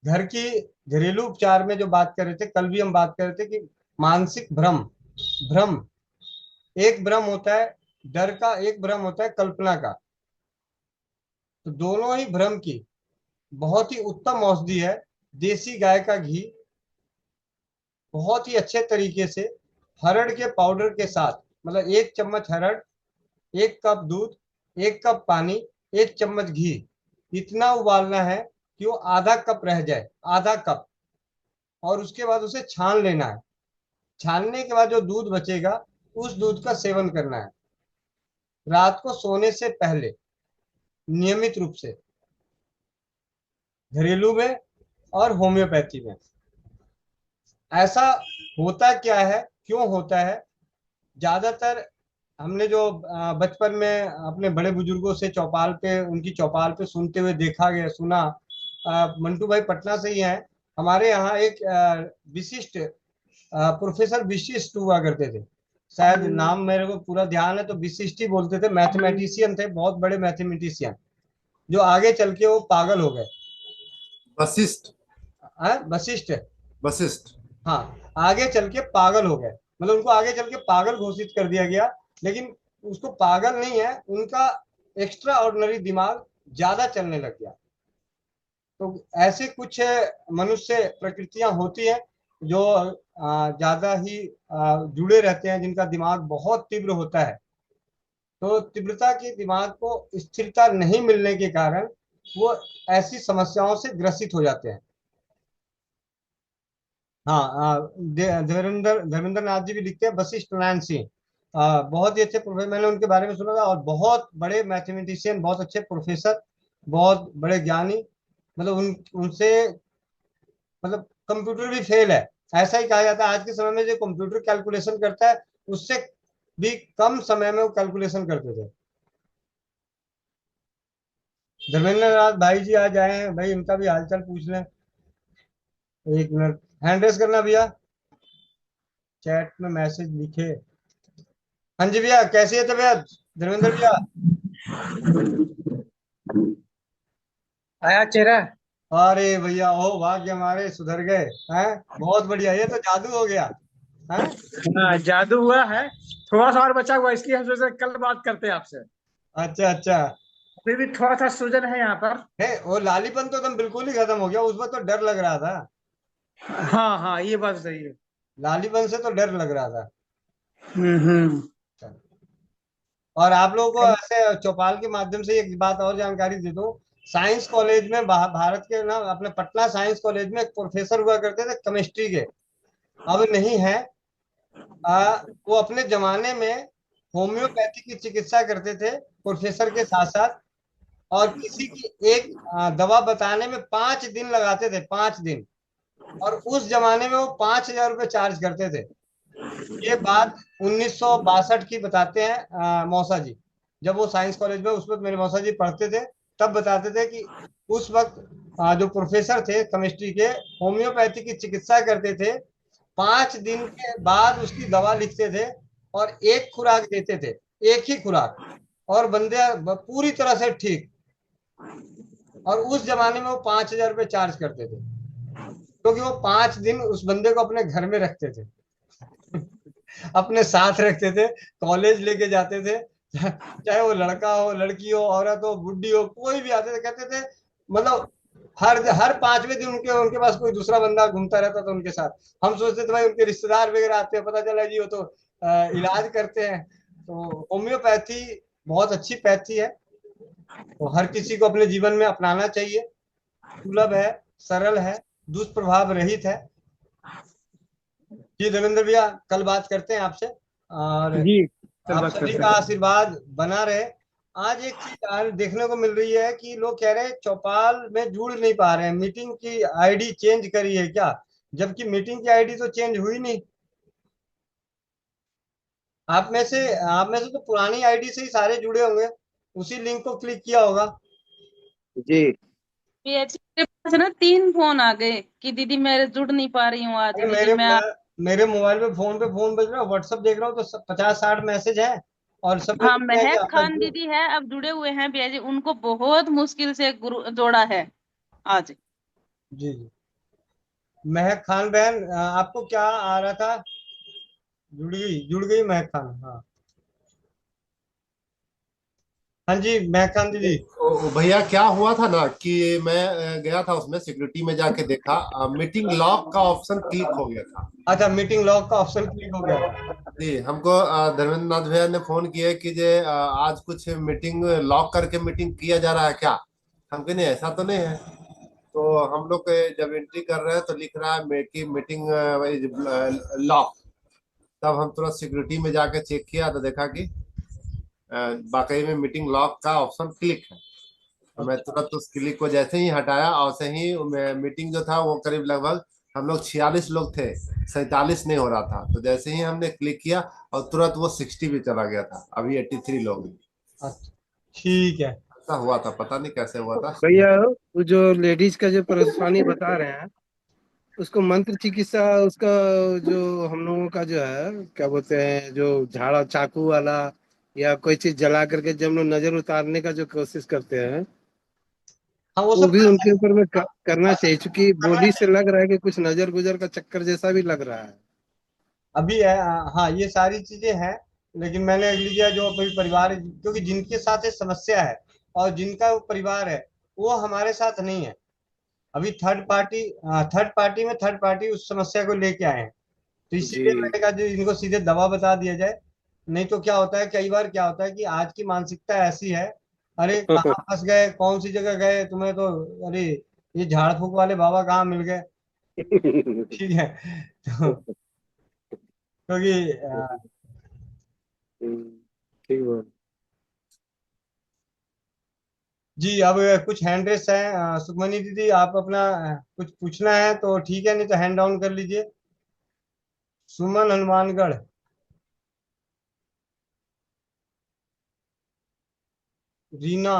घर की घरेलू उपचार में जो बात कर रहे थे, कल भी हम बात कर रहे थे कि मानसिक भ्रम, भ्रम एक भ्रम होता है डर का, एक भ्रम होता है कल्पना का। तो दोनों ही भ्रम की बहुत ही उत्तम औषधि है देसी गाय का घी। बहुत ही अच्छे तरीके से हरड़ के पाउडर के साथ, मतलब 1 चम्मच हरड़, 1 कप दूध, 1 कप पानी, 1 चम्मच घी, इतना उबालना है कि वो आधा कप रह जाए, आधा कप। और उसके बाद उसे छान लेना है। छानने के बाद जो दूध बचेगा उस दूध का सेवन करना है रात को सोने से पहले, नियमित रूप से, घरेलू में और होम्योपैथी में। ऐसा होता क्या है, क्यों होता है? ज्यादातर हमने जो बचपन में अपने बड़े बुजुर्गों से चौपाल पे, उनकी चौपाल पे सुनते हुए देखा गया, सुना। मंटू भाई पटना से ही हैं। हमारे यहाँ एक विशिष्ट प्रोफेसर विशिष्ट हुआ करते थे, शायद नाम मेरे को पूरा ध्यान है, तो विशिष्ट ही बोलते थे। मैथमेटिशियन थे, बहुत बड़े मैथमेटिशियन, जो आगे चल के वो पागल हो गए। वशिष्ठ। वशिष्ठ। वशिष्ठ। हाँ, आगे चल के पागल हो गए, मतलब उनको आगे चल के पागल घोषित कर दिया गया। लेकिन उसको पागल नहीं है, उनका एक्स्ट्रा ऑर्डिनरी दिमाग ज्यादा चलने लग गया। तो ऐसे कुछ मनुष्य प्रकृतियां होती हैं जो ज्यादा ही जुड़े रहते हैं, जिनका दिमाग बहुत तीव्र होता है। तो तीव्रता के दिमाग को स्थिरता नहीं मिलने के कारण वो ऐसी समस्याओं से ग्रसित हो जाते हैं। हाँ, धर्मेंद्र नाथ जी भी लिखते हैं, वशिष्ठ नारायण सिंह, बहुत ही अच्छे प्रोफेसर, मैंने उनके बारे में सुना था। और बहुत बड़े मैथमेटिशियन, बहुत अच्छे प्रोफेसर, बहुत बड़े ज्ञानी। मतलब उनसे मतलब कंप्यूटर भी फेल है, ऐसा ही कहा जाता है। आज के समय में जो कंप्यूटर कैलकुलेशन करता है, उससे भी कम समय में वो कैलकुलेशन करते थे। धर्मेंद्र नाथ भाई जी आज आए हैं, भाई इनका भी हालचाल पूछ लें। एक मिनट, हैंड रेस करना भैया, चैट में मैसेज लिखे। हाँ जी भैया, कैसी है तबीयत धर्मेंद्र भैया? आया चेहरा। अरे भैया, ओ भाग्य हमारे, सुधर गए हैं। बहुत बढ़िया, ये तो जादू हो गया है। हाँ, जादू हुआ है। थोड़ा सा और बचा हुआ, इसलिए हम सोच रहे कल बात करते हैं आपसे। अच्छा अच्छा। अभी भी थोड़ा सा सूजन है यहाँ पर। है, वो लालीपन तो एकदम बिल्कुल ही खत्म हो गया, उसमें तो डर लग रहा था। हाँ हाँ, ये बात सही है। लालीपन से तो डर लग रहा था। हम्म। और आप लोगों को ऐसे चौपाल के माध्यम से एक बात और जानकारी दे दूं। साइंस कॉलेज में, भारत के ना, अपने पटना साइंस कॉलेज में एक प्रोफेसर हुआ करते थे केमिस्ट्री के, अब नहीं है। वो अपने जमाने में होम्योपैथी की चिकित्सा करते थे प्रोफेसर के साथ साथ। और किसी की एक दवा बताने में 5 दिन लगाते थे, 5 दिन। और उस जमाने में वो 5,000 रुपये चार्ज करते थे। ये बात 1962 की बताते हैं मौसा जी, जब वो साइंस कॉलेज में, उस वक्त मेरे मौसा जी पढ़ते थे, तब बताते थे कि उस वक्त जो प्रोफेसर थे केमिस्ट्री के, होम्योपैथी की चिकित्सा करते थे। 5 दिन के बाद उसकी दवा लिखते थे और एक खुराक देते थे, एक ही खुराक, और बंदे पूरी तरह से ठीक। और उस जमाने में वो 5,000 रुपये चार्ज करते थे, क्योंकि वो 5 दिन उस बंदे को अपने घर में रखते थे, अपने साथ रखते थे, कॉलेज लेके जाते थे। चाहे वो लड़का हो, लड़की हो, औरत हो, बुढ़ी हो, कोई भी आते थे, कहते थे मतलब हर 5वें दिन उनके उनके पास कोई दूसरा बंदा घूमता रहता था उनके साथ। हम सोचते थे भाई उनके रिश्तेदार वगैरह आते हैं, पता चला जी वो तो इलाज करते हैं। तो होम्योपैथी बहुत अच्छी पैथी है, तो हर किसी को अपने जीवन में अपनाना चाहिए। सुलभ है, सरल है, दुष्प्रभाव रहित है। जी धर्मेंद्र भैया, कल बात करते हैं आपसे, और जी, आप सभी का आशीर्वाद बना रहे। आज एक चीज देखने को मिल रही है कि लोग कह रहे हैं चौपाल में जुड़ नहीं पा रहे हैं, मीटिंग की आईडी चेंज करी है क्या? जबकि मीटिंग की आईडी तो चेंज हुई नहीं। आप में से तो पुरानी आईडी से ही सारे जुड़े होंगे, उसी लिंक को क्लिक किया होगा। जी। भैया जी मेरे पास है ना 3 फोन आ गए कि दीदी मैं जुड़ नहीं पा रही हूँ आज, अरे दीदी मैं। मेरे मोबाइल पे फोन बज रहा है, व्हाट्सअप देख रहा हूँ तो 50-60 मैसेज हैं, और सब लोग हाँ, कहते हैं कि महक आपका खान दीदी है, अब जुड़े हुए हैं भैया जी, उनको बहुत मुश्किल से जोड़ा है आज। जी जी। महक खान बहन, आपको क्या आ रहा था? जुड़ गई महक खान, हाँ। हाँ जी महक खान दीदी। भैया क्या हुआ था ना कि मैं गया था, उसमें सिक्योरिटी में जाके देखा, मीटिंग लॉक का ऑप्शन क्लिक हो गया था। अच्छा, मीटिंग लॉक का ऑप्शन क्लिक हो गया। जी, हमको धर्मेंद्र नाथ भैया ने फोन किया कि जे आज कुछ मीटिंग लॉक करके मीटिंग किया जा रहा है क्या? हम कहे नहीं, ऐसा तो नहीं है। तो हम लोग जब एंट्री कर रहे हैं तो लिख रहा है कि मीटिंग लॉक। तब हम तुरंत सिक्योरिटी में जाके चेक किया तो देखा कि वाकई में मीटिंग लॉक का ऑप्शन क्लिक है। तो मैं तुरंत उस क्लिक को जैसे ही हटाया, और से ही मीटिंग जो था वो करीब लगभग हम लोग 46 लोग थे, 47 नहीं हो रहा था। तो जैसे ही हमने क्लिक किया और तुरंत वो 60 भी चला गया था। अभी 83 लोग हैं। अच्छा, ठीक है। ऐसा हुआ था, पता नहीं कैसे हुआ था। भैया वो जो लेडीज का जो परेशानी बता रहे हैं, उसको मंत्र चिकित्सा, उसका जो हम लोगों का जो है क्या बोलते हैं, जो झाड़ा चाकू वाला या कोई चीज जला करके जब हम लोग नजर उतारने का जो कोशिश करते हैं, हाँ वो वो सब भी उनके ऊपर में करना चाहिए, क्योंकि बोली से लग रहा है कि कुछ नजर गुजर का चक्कर जैसा भी लग रहा है। अभी है। हाँ ये सारी चीजें हैं, लेकिन मैंने अगली किया जो अभी परिवार, क्योंकि जिनके साथ ये समस्या है और जिनका वो परिवार है, वो हमारे साथ नहीं है। अभी थर्ड पार्टी में थर्ड पार्टी उस समस्या को लेके आए हैं। तो जी इसीलिए मैंने कहा जो इनको सीधे दवा बता दिया जाए। नहीं तो क्या होता है, कई बार क्या होता है कि आज की मानसिकता ऐसी है, अरे कहाँ फंस गए, कौन सी जगह गए तुम्हें तो, अरे ये झाड़ फूक वाले बाबा कहाँ मिल गए। ठीक है। तो क्योंकि ठीक है। जी अब कुछ हैंड रेस है, सुखमनी दीदी आप अपना कुछ पूछना है तो ठीक है, नहीं तो हैंड डाउन कर लीजिए। सुमन हनुमानगढ़, रीना,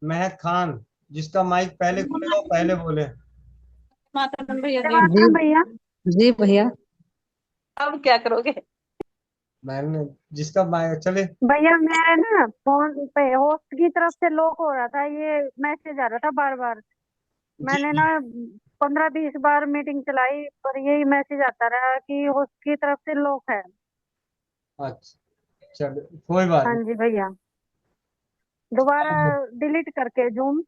महक खान, जिसका माइक पहले खुलेगा वो पहले बोले। मातरम भैया जी, जी जी भैया। अब क्या करोगे? मैंने जिसका माइक चले। भैया मेरे ना फोन पे होस्ट की तरफ से लॉक हो रहा था, ये मैसेज आ रहा था बार बार। जी मैंने जी। ना 15-20 बार मीटिंग चलाई, पर यही मैसेज आता रहा कि होस्ट की तरफ से लॉक है। अच्छा चलो कोई बात हाँ नहीं। जी भैया, दोबारा डिलीट करके जूम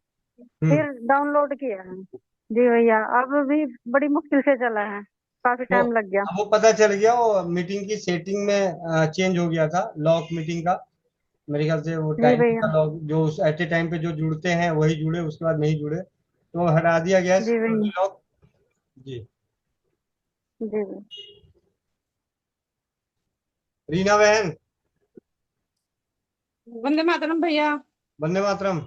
फिर डाउनलोड किया है। जी भैया, अब भी बड़ी मुश्किल से चला है, काफी तो टाइम लग गया। अब वो पता चल गया, वो मीटिंग की सेटिंग में चेंज हो गया था लॉक मीटिंग का। मेरे ख्याल से वो जी टाइमिंग भैया। का लॉक जो एट ए टाइम पे जो जुड़ते हैं वही जुड़े, उसके बाद नहीं जुड़े तो हटा दिया गया है जी भैया। लॉक। जी। जी भैया। रीना बहन, वंदे मातरम भैया। वंदे मातरम।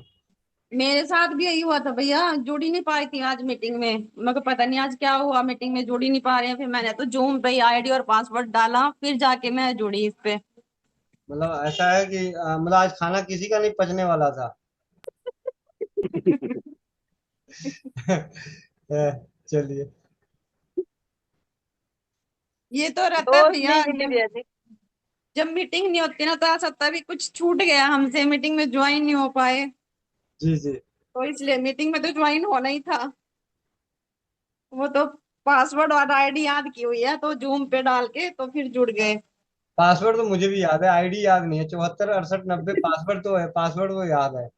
मेरे साथ भी यही हुआ था भैया, जुड़ ही नहीं पाई थी आज मीटिंग में। मेरे को पता नहीं आज क्या हुआ, मीटिंग में जुड़ ही नहीं पा रहे हैं। फिर मैंने तो जूम पे आईडी और पासवर्ड डाला, फिर जाके मैं जुड़ी इस पे। मतलब ऐसा है कि मतलब आज खाना किसी का नहीं पचने वाला था। चलिए। ये तो रहता है दोस्त भैया, नहीं मिली भैया जी। जब मीटिंग नहीं होती ना तो ऐसा लगता है भी कुछ छूट गया हमसे, मीटिंग में ज्वाइन नहीं हो पाए। जी जी। तो इसलिए मीटिंग में तो ज्वाइन होना ही था। वो तो पासवर्ड और आईडी याद की हुई है, तो जूम पे डाल के तो फिर जुड़ गए। पासवर्ड तो मुझे भी याद है, आईडी याद नहीं है। 74 68 90 पासवर्ड तो है, पासवर्ड वो याद है।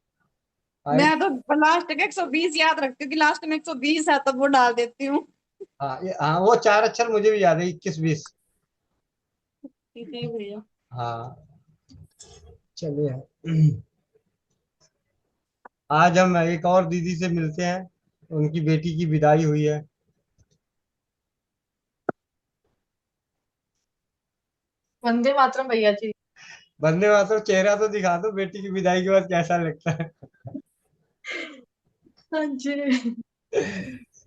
मैं आईडी। तो लास्ट के 120 याद रखती हूँ कि लास्ट में 120 है, तब वो डाल देती हूँ। हाँ वो 4 अक्षर मुझे भी याद है, 21 20। जी भैया। हाँ चलिए। आज हम एक और दीदी से मिलते हैं, उनकी बेटी की विदाई हुई है। वंदे मातरम भैया जी। बंदे मातरम, चेहरा तो दिखा दो, बेटी की विदाई के बाद कैसा लगता है। हाँ जी।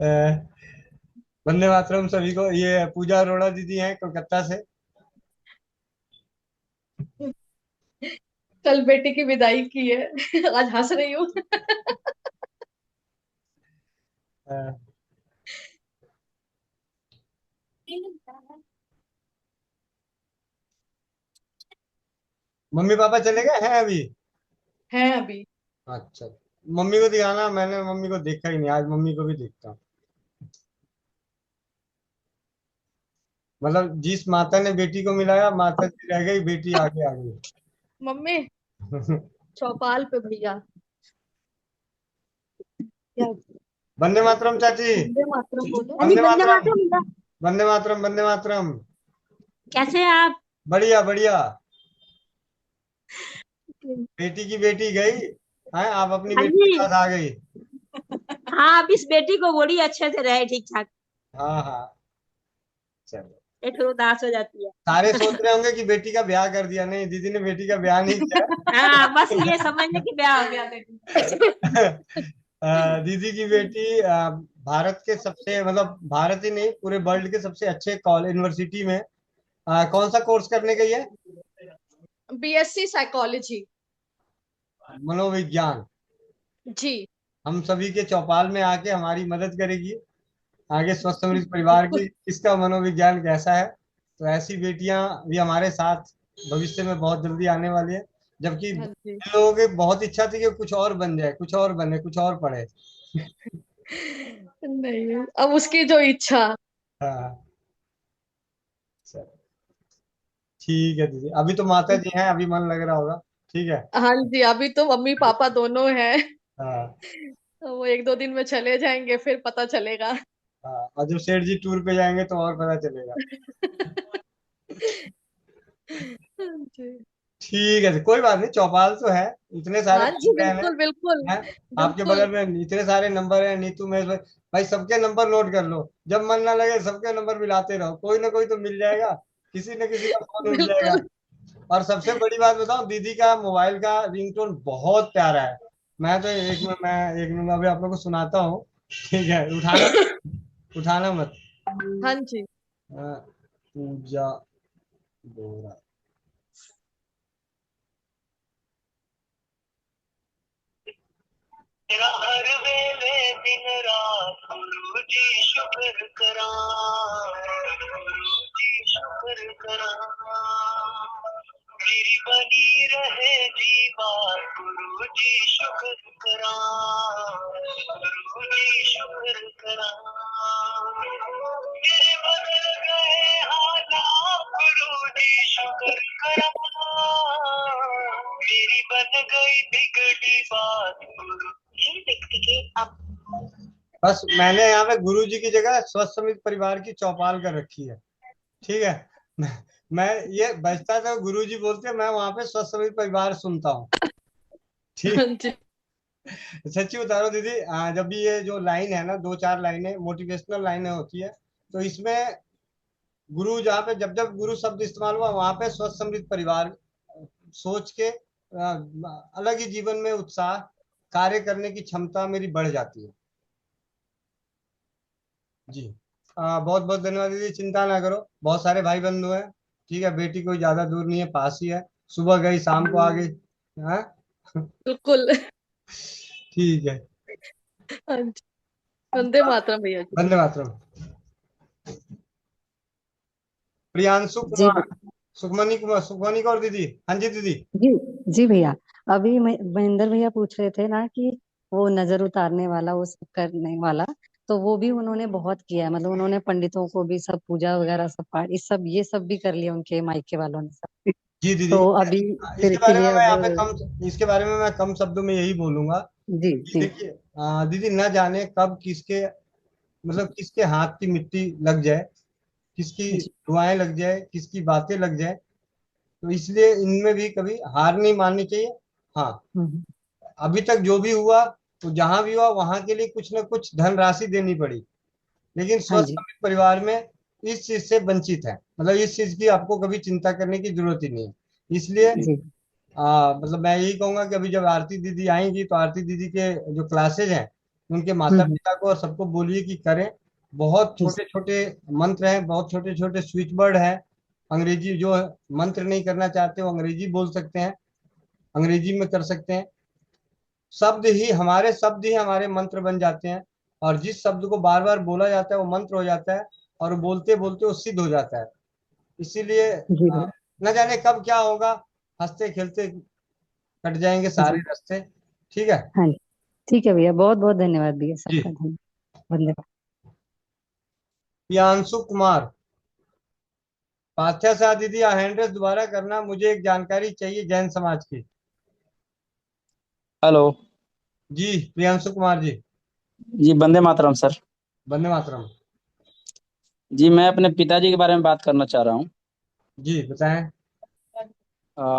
अ, वंदे मातरम सभी को। ये पूजा अरोड़ा दीदी हैं कोलकाता से। कल बेटी की विदाई की है, आज हंस रही हूँ। अ, मम्मी पापा चले गए हैं अभी? है अभी। अच्छा। मम्मी को दिखाना, मैंने मम्मी को देखा ही नहीं, आज मम्मी को भी देखता हूँ। मतलब जिस माता ने बेटी को मिलाया, माता जी रह गई, बेटी आगे आ गई। मम्मी चौपाल पे भैया। क्या? वंदे मातरम चाची। वंदे मातरम बोलो। वंदे मातरम। वंदे मातरम, वंदे मातरम। कैसे हैं आप? बढ़िया बढ़िया। बेटी की बेटी गई है, आप अपनी हाँ बेटी के जी। साथ आ गई। हाँ, आप इस बेटी को बोलिए अच्छे से रहे, ठीक ठाक। हाँ हाँ। चलो। ये फिर उदास हो जाती है। सारे सोच रहे होंगे कि बेटी का ब्याह कर दिया, नहीं दीदी ने बेटी का ब्याह नहीं किया। हाँ, बस ये समझ लें कि ब्याह हो गया बेटी। दीदी की बेटी भारत के सबसे, मतलब भारत ही नहीं पूरे वर्ल्ड के सबसे अच्छे कॉलेज यूनिवर्सिटी में कौन सा कोर्स करने गई है? BSc psychology. मनोविज्ञान। जी हम सभी के चौपाल में आके हमारी मदद करेगी आगे स्वस्थ समृद्ध परिवार की, इसका मनोविज्ञान कैसा है। तो ऐसी बेटियां भी हमारे साथ भविष्य में बहुत जल्दी आने वाली है। जबकि हाँ इन जी। लोगों की बहुत इच्छा थी कि कुछ और बन जाए, कुछ और बने, कुछ और पढ़े। नहीं, अब उसकी जो इच्छा। हाँ, चलो, ठीक है दीदी, अभी तो माता जी हैं, अभी मन लग रहा होगा। ठीक है। हाँ जी, अभी तो मम्मी पापा दोनों हैं। हाँ। तो वो 1-2 दिन में चले जाएंगे, फिर पता चलेगा। हाँ, और जब सेठ जी टूर पे जाएंगे तो और पता चलेगा। हाँ जी। ठीक है, कोई बात नहीं, चौपाल तो है, इतने सारे हाँ जी, भाई बहन बिल्कुल बिल्कुल। हैं आपके बिल्कुल बगल में, इतने सारे नंबर हैं, नीतू में भाई सबके नंबर नोट कर लो, जब मन ना लगे सबके नंबर मिलाते रहो, कोई ना कोई तो मिल जाएगा, किसी न किसी का फोन उठ जाएगा। बिल्कुल। और सबसे बड़ी बात बताऊं, दीदी का मोबाइल का रिंगटोन बहुत प्यारा है। मैं एक मिनट अभी आप लोग को सुनाता हूँ। ठीक है, उठाना, उठाना मत। हाँ जी। पूजा बोरा। तेरा हर वेले दिन रात गुरु जी शुक्र करा, गुरु जी शुक्र करा, मेरी बनी रहे जीवन गुरु जी शुक्र करा, गुरु जी शुक्र करा, मेरे बदल गए हालात गुरु जी शुक्र करा, मेरी बन गई बिगड़ी बात गुरु व्यक्ति के अब। बस मैंने यहाँ पे गुरु जी की जगह स्वस्थ समृद्ध परिवार की चौपाल कर रखी है। ठीक है। मैं ये बजता था गुरु जी बोलते हैं, मैं वहां पे स्वस्थ समृद्ध परिवार सुनता हूँ। हाँ ठीक। जी। सच्ची बता रहा हूँ दीदी, जब भी ये जो लाइन है ना, 2-4 लाइनें मोटिवेशनल लाइनें होती है, तो इसमें गुरु जहाँ पे जब जब गुरु शब्द इस्तेमाल हुआ वहां पे स्वस्थ समृद्ध परिवार सोच के अलग ही जीवन में उत्साह, कार्य करने की क्षमता मेरी बढ़ जाती है। जी। बहुत बहुत धन्यवाद दीदी, चिंता ना करो, बहुत सारे भाई बंधु हैं। ठीक है, बेटी कोई ज्यादा दूर नहीं है, पास ही है, सुबह गई शाम को आ गई। हाँ। बिल्कुल। ठीक है। हाँ जी। वंदे मातरम भैया जी। वंदे मातरम। प्रियांशु जी कुमार, सुखमनी कौर दीदी। हाँ जी दीदी। जी जी भैया। अभी महेंद्र भैया पूछ रहे थे ना कि वो नजर उतारने वाला, वो सब करने वाला, तो वो भी उन्होंने बहुत किया है। मतलब उन्होंने पंडितों को भी सब पूजा वगैरह सब पाठ, इस सब ये सब भी कर लिया उनके मायके वालों ने सब। जी दीदी, तो अभी फिर इसके इसके बारे में लिए मैं अब। यहाँ पे कम, इसके बारे में मैं कम शब्दों में यही बोलूंगा जी कि जी देखिए, दीदी न जाने कब किसके, मतलब किसके हाथ की मिट्टी लग जाए, किसकी जी। दुआएं लग जाए, किसकी बातें लग जाए, तो इसलिए इनमें भी कभी हार नहीं माननी चाहिए। हाँ, हम्म, अभी तक जो भी हुआ, तो जहां भी हुआ वहां के लिए कुछ ना कुछ धनराशि देनी पड़ी, लेकिन हाँ स्वस्थ जी। परिवार में इस चीज से वंचित है, मतलब इस चीज की आपको कभी चिंता करने की जरूरत ही नहीं है। इसलिए जी मतलब मैं यही कहूंगा कि अभी जब आरती दीदी आएंगी तो आरती दीदी के जो क्लासेज हैं उनके माता हम्म, पिता को और सबको बोलिए कि करें। बहुत जी छोटे छोटे मंत्र हैं, बहुत छोटे छोटे स्विच वर्ड हैं, अंग्रेजी जो मंत्र नहीं करना चाहते वो अंग्रेजी बोल सकते हैं, अंग्रेजी में कर सकते हैं। शब्द ही हमारे मंत्र बन जाते हैं, और जिस शब्द को बार बार बोला जाता है वो मंत्र हो जाता है, और बोलते बोलते वो सिद्ध हो जाता है। इसीलिए जी भैया। न जाने कब क्या होगा, हंसते खेलते कट जाएंगे सारे जी रास्ते। ठीक है। हाँ जी। ठीक है भैया, बहुत बहुत धन्यवाद भैया, जी। सबका धन्यवाद। धन्यवाद। प्रियांशु कुमार। पाथ्या शाह दीदी हैंड रेस दोबारा करना, मुझे एक जानकारी चाहिए जैन समाज की। हेलो। जी प्रियांशु कुमार जी। जी वंदे मातरम सर। वंदे मातरम। जी मैं अपने पिताजी के बारे में बात करना चाह रहा हूँ। जी बताएं।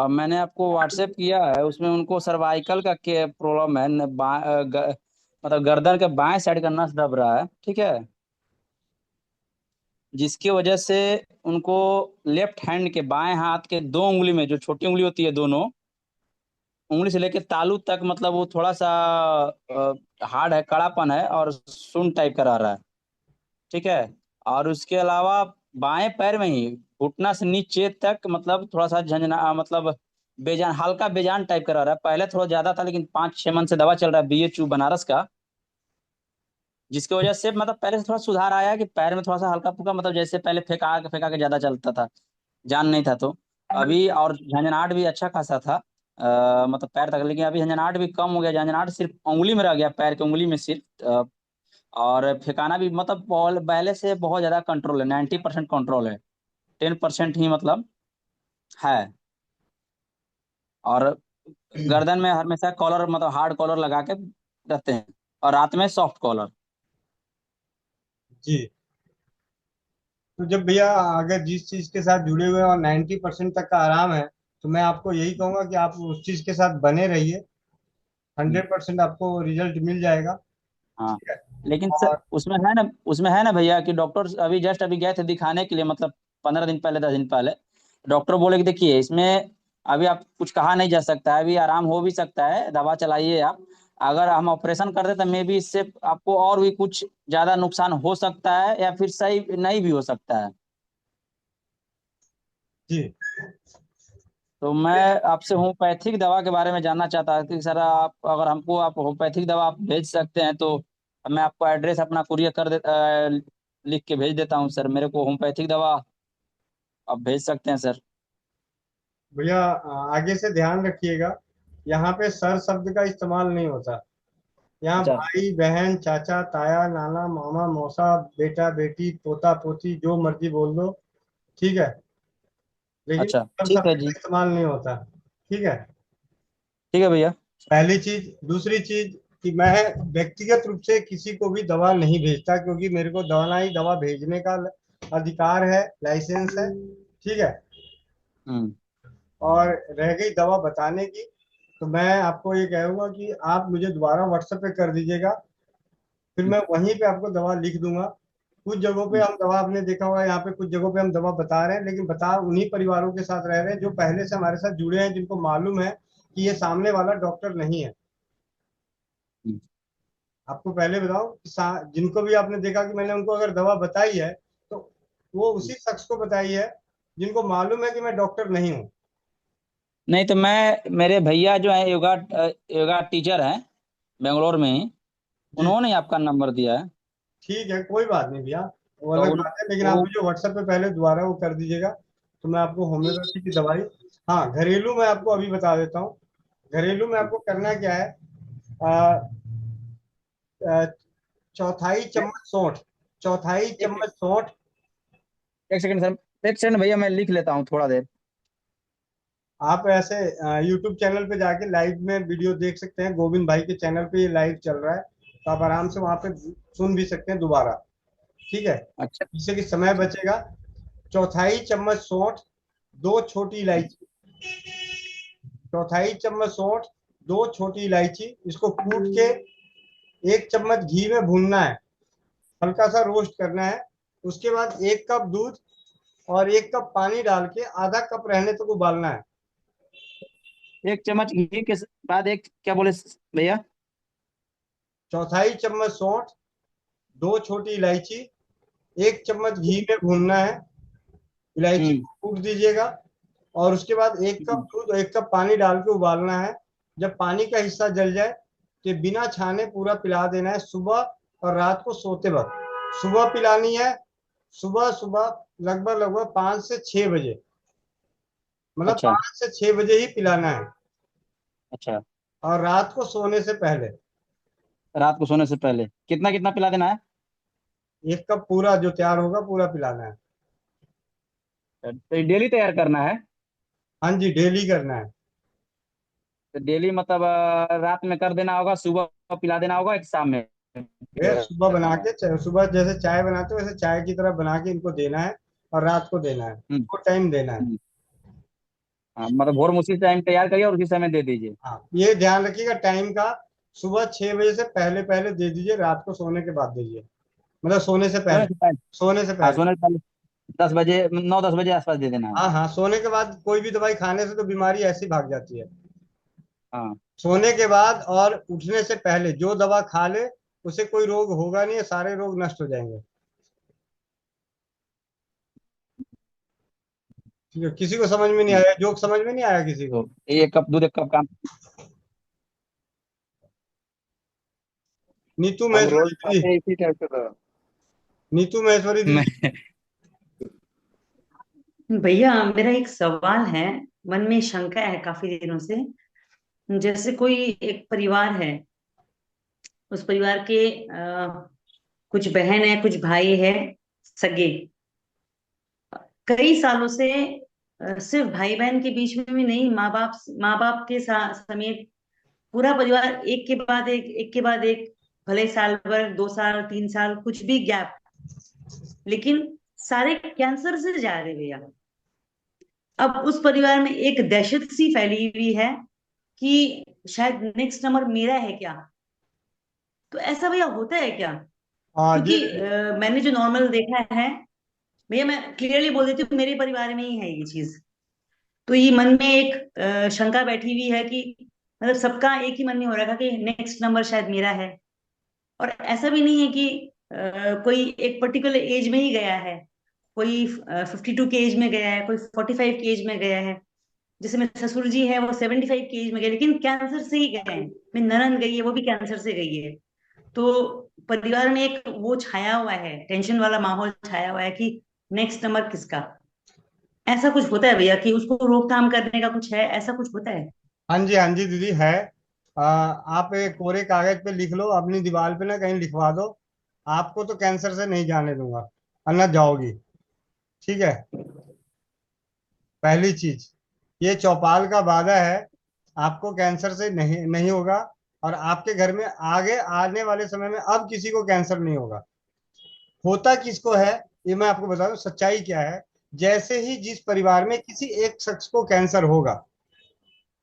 मैंने आपको व्हाट्सएप किया है, उसमें उनको सर्वाइकल का के प्रॉब्लम है, मतलब गर्दन के बाएं साइड का नस दब रहा है, ठीक है, जिसकी वजह से उनको लेफ्ट हैंड के बाएं हाथ के 2 उंगली में, जो छोटी उंगली होती है दोनों, उंगली से लेके तालू तक, मतलब वो थोड़ा सा हार्ड है, कड़ापन है और सुन टाइप का रह रहा है। ठीक है। और उसके अलावा बाएं पैर में ही घुटना से नीचे तक मतलब थोड़ा सा झंझना, मतलब बेजान, हल्का बेजान टाइप का रह रहा है। पहले थोड़ा ज्यादा था, लेकिन 5-6 मंथ से दवा चल रहा है BHU बनारस का, जिसकी वजह से मतलब पहले से थोड़ा सुधार आया है कि पैर में थोड़ा सा हल्का फुल्का, मतलब जैसे पहले फेंका के ज्यादा चलता था, जान नहीं था तो अभी, और झंझनाहट भी अच्छा खासा था मतलब पैर तक, लेकिन अभी झंझनाहट भी कम हो गया। झंझनाहट सिर्फ उंगली में रह गया, पैर की उंगली में सिर्फ और फेंकाना भी मतलब पहले से बहुत ज्यादा कंट्रोल है, 90% कंट्रोल है, 10% ही मतलब है। और गर्दन में हमेशा कॉलर, मतलब हार्ड कॉलर लगा के रहते हैं, और रात में सॉफ्ट कॉलर। जी। तो जब भैया अगर जिस चीज के साथ जुड़े हुए हैं और 90% तक का आराम है, तो मैं आपको यही कहूंगा कि आप उस चीज के साथ बने रहिए। 100% आपको रिजल्ट मिल जाएगा। हाँ, ठीक है। लेकिन सर और उसमें है ना भैया कि डॉक्टर अभी जस्ट अभी गए थे दिखाने के लिए, मतलब 15 दिन पहले, 10 दिन पहले। डॉक्टर बोले कि देखिए इसमें अभी आप कुछ कहा नहीं जा सकता है, अभी आराम हो भी सकता है, दवा चलाइए आप। अगर हम ऑपरेशन कर दे तो मे बी इससे आपको और भी कुछ ज्यादा नुकसान हो सकता है, या फिर सही नहीं भी हो सकता है। जी। तो मैं आपसे होम्योपैथिक दवा के बारे में जानना चाहता था कि सर आप, अगर हमको आप होम्योपैथिक दवा आप भेज सकते हैं तो मैं आपको एड्रेस अपना कुरियर लिख के भेज देता हूँ सर। मेरे को होम्योपैथिक दवा आप भेज सकते हैं सर। भैया आगे से ध्यान रखिएगा, यहाँ पे सर शब्द का इस्तेमाल नहीं होता। यहाँ अच्छा भाई बहन चाचा ताया नाना मामा मौसा बेटा बेटी पोता पोती जो मर्जी बोल दो। ठीक है। लेकिन अच्छा, सर ठीक शब्द है का जी। इस्तेमाल नहीं होता। ठीक है। ठीक है भैया। पहली चीज। दूसरी चीज कि मैं व्यक्तिगत रूप से किसी को भी दवा नहीं भेजता, क्योंकि मेरे को दवा भेजने का अधिकार है, लाइसेंस है। ठीक है। हम्म। और रह गई दवा बताने की, तो मैं आपको ये कहूंगा कि आप मुझे दोबारा व्हाट्सएप पे कर दीजिएगा, फिर मैं वहीं पे आपको दवा लिख दूंगा। कुछ जगहों पे हम दवा, आपने देखा होगा यहाँ पे कुछ जगहों पे हम दवा बता रहे हैं, लेकिन बता उन्हीं परिवारों के साथ रह रहे हैं जो पहले से हमारे साथ जुड़े हैं, जिनको मालूम है कि ये सामने वाला डॉक्टर नहीं है। हम्म। आपको पहले बताओ कि जिनको भी आपने देखा कि मैंने उनको अगर दवा बताई है, तो वो उसी शख्स को बताई है जिनको मालूम है कि मैं डॉक्टर नहीं हूँ। नहीं तो मेरे भैया जो है योगा टीचर हैं बेंगलोर में ही, जी। उन्होंने आपका नंबर दिया है। ठीक है, कोई बात नहीं भैया, वो तो अलग बात है, लेकिन आप वो मुझे व्हाट्सएप पे पहले दोबारा वो कर दीजिएगा, तो मैं आपको होम्योपैथी की दवाई। हाँ, घरेलू मैं आपको अभी बता देता हूँ। घरेलू में आपको करना क्या है। आ, आ, चौथाई चम्मच सौंठ। चौथाई एक चम्मच सौंठ। एक सेकंड सर, एक सेकंड भैया, मैं लिख लेता हूँ थोड़ा देर। आप ऐसे यूट्यूब चैनल पे जाके लाइव में वीडियो देख सकते हैं, गोविंद भाई के चैनल पे ये लाइव चल रहा है, तो आप आराम से वहां पे सुन भी सकते हैं दोबारा। ठीक है। अच्छा जिससे कि समय अच्छा बचेगा। चौथाई चम्मच सौंठ, दो छोटी इलायची। चौथाई चम्मच सौंठ, दो छोटी इलायची, इसको कूट के 1 चम्मच घी में भूनना है, हल्का सा रोस्ट करना है। उसके बाद 1 कप दूध और 1 कप पानी डाल के आधा कप रहने तक उबालना है। 1 चम्मच घी के बाद एक क्या बोले भैया? चौथाई चम्मच सौंठ, दो छोटी इलायची, 1 चम्मच घी में भूनना है। इलायची हम्म। को कूट दीजिएगा। और उसके बाद 1 कप दूध और 1 कप पानी डाल के उबालना है। जब पानी का हिस्सा जल जाए तो बिना छाने पूरा पिला देना है, सुबह और रात को सोते वक्त। सुबह पिलानी है, सुबह सुबह लगभग लगभग 5 से 6 बजे, मतलब अच्छा 5 से 6 बजे ही पिलाना है। अच्छा। और रात को सोने से पहले रात को सोने से पहले कितना कितना पिला देना है? 1 कप पूरा जो तैयार होगा पूरा पिलाना है। तो ये डेली तैयार करना है? हाँ जी, डेली करना है। तो डेली मतलब रात में कर देना होगा, सुबह पिला देना होगा, एक शाम में भैया पिला सुबह बना देना होगा। के सुबह जैसे चाय बनाते हो वैसे चाय की तरह बना के इनको देना है, और रात को देना है, हम्म। 2 टाइम देना है। हम्म। हाँ, मतलब भोर में उसी टाइम तैयार करिए और उसी समय दे दीजिए। हाँ, ये ध्यान रखिएगा टाइम का। सुबह 6 बजे से पहले पहले दे दीजिए, रात को सोने के बाद दीजिए, मतलब सोने से सोने पहले। से पहले? सोने से हाँ, पहले। सोने से पहले 10 बजे, 9-10 बजे आसपास दे देना है। हाँ हाँ, सोने के बाद कोई भी दवाई खाने से तो बीमारी ऐसी भाग जाती है। हाँ सोने के बाद और उठने से पहले जो दवा खा ले उसे कोई रोग होगा नहीं, सारे रोग नष्ट हो जाएंगे। ठीक है, किसी को समझ में नहीं आया? जोक समझ में नहीं आया किसी को? तो एक कप दूध, एक कप काम। नीतू हम महेश्वरी रोज खाते दीदी, हैं इसी टाइप का। नीतू महेश्वरी मैं दीदी। भैया मेरा एक सवाल है, मन में शंका है काफी दिनों से। जैसे कोई एक परिवार है, उस परिवार के कुछ बहन है, कुछ भाई है, सगे। कई सालों से सिर्फ भाई बहन के बीच में भी नहीं, माँ बाप के समेत पूरा परिवार एक के बाद एक, भले साल भर, 2 साल, 3 साल, कुछ भी गैप, लेकिन सारे कैंसर से जा रहे भैया। अब उस परिवार में एक दहशत सी फैली हुई है कि शायद नेक्स्ट नंबर मेरा है क्या। तो ऐसा भैया होता है क्या? हाँ जी क्योंकि दीदी। मैंने जो नॉर्मल देखा है भैया, मैं क्लियरली बोल देती हूँ, मेरे परिवार में ही है ये चीज। तो ये मन में एक शंका बैठी हुई है कि मतलब सबका एक ही मन में हो रहा था कि नेक्स्ट नंबर शायद मेरा है। और ऐसा भी नहीं है कि कोई एक पर्टिकुलर एज में ही गया है, कोई 52 के एज में गया है, कोई 45 के एज में गया है। जैसे मेरे ससुर जी है, वो 75 के एज में गए, लेकिन कैंसर से ही गए हैं। मेरी ननद गई है, वो भी कैंसर से गई है। तो परिवार में एक वो छाया हुआ है, टेंशन वाला माहौल छाया हुआ है कि नेक्स्ट नंबर किसका। ऐसा कुछ होता है भैया कि उसको रोकथाम करने का कुछ है, ऐसा कुछ होता है? हाँ जी दीदी है। आप एक कोरे कागज पे लिख लो, अपनी दीवार पे ना कहीं लिखवा दो, आपको तो कैंसर से नहीं जाने दूंगा, अन्ना जाओगी। ठीक है, पहली चीज, ये चौपाल का वादा है, आपको कैंसर से नहीं नहीं होगा। और आपके घर में आगे आने वाले समय में अब किसी को कैंसर नहीं होगा। होता किसको है ये मैं आपको बता दूं, सच्चाई क्या है। जैसे ही जिस परिवार में किसी एक शख्स को कैंसर होगा,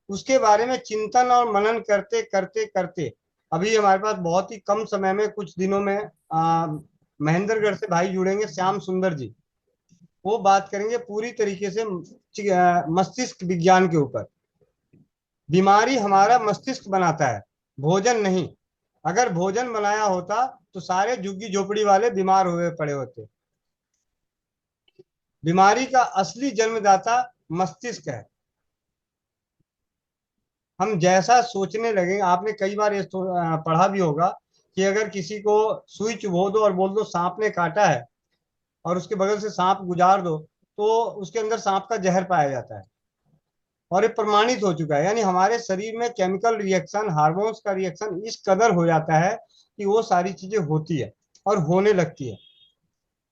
उसके बारे में चिंतन और मनन करते करते करते, अभी हमारे पास बहुत ही कम समय में, कुछ दिनों में महेंद्रगढ़ से भाई जुड़ेंगे, श्याम सुंदर जी। वो बात करेंगे पूरी तरीके से मस्तिष्क विज्ञान के ऊपर। बीमारी हमारा मस्तिष्क बनाता है, भोजन नहीं। अगर भोजन बनाया होता तो सारे झुग्गी झोपड़ी वाले बीमार हुए पड़े होते। बीमारी का असली जन्मदाता मस्तिष्क है। हम जैसा सोचने लगेंगे, आपने कई बार ये पढ़ा भी होगा कि अगर किसी को सुई चुभो दो और बोल दो सांप ने काटा है, और उसके बगल से सांप गुजार दो, तो उसके अंदर सांप का जहर पाया जाता है। और ये प्रमाणित हो चुका है। यानी हमारे शरीर में केमिकल रिएक्शन, हार्मोन्स का रिएक्शन इस कदर हो जाता है कि वो सारी चीजें होती है और होने लगती है।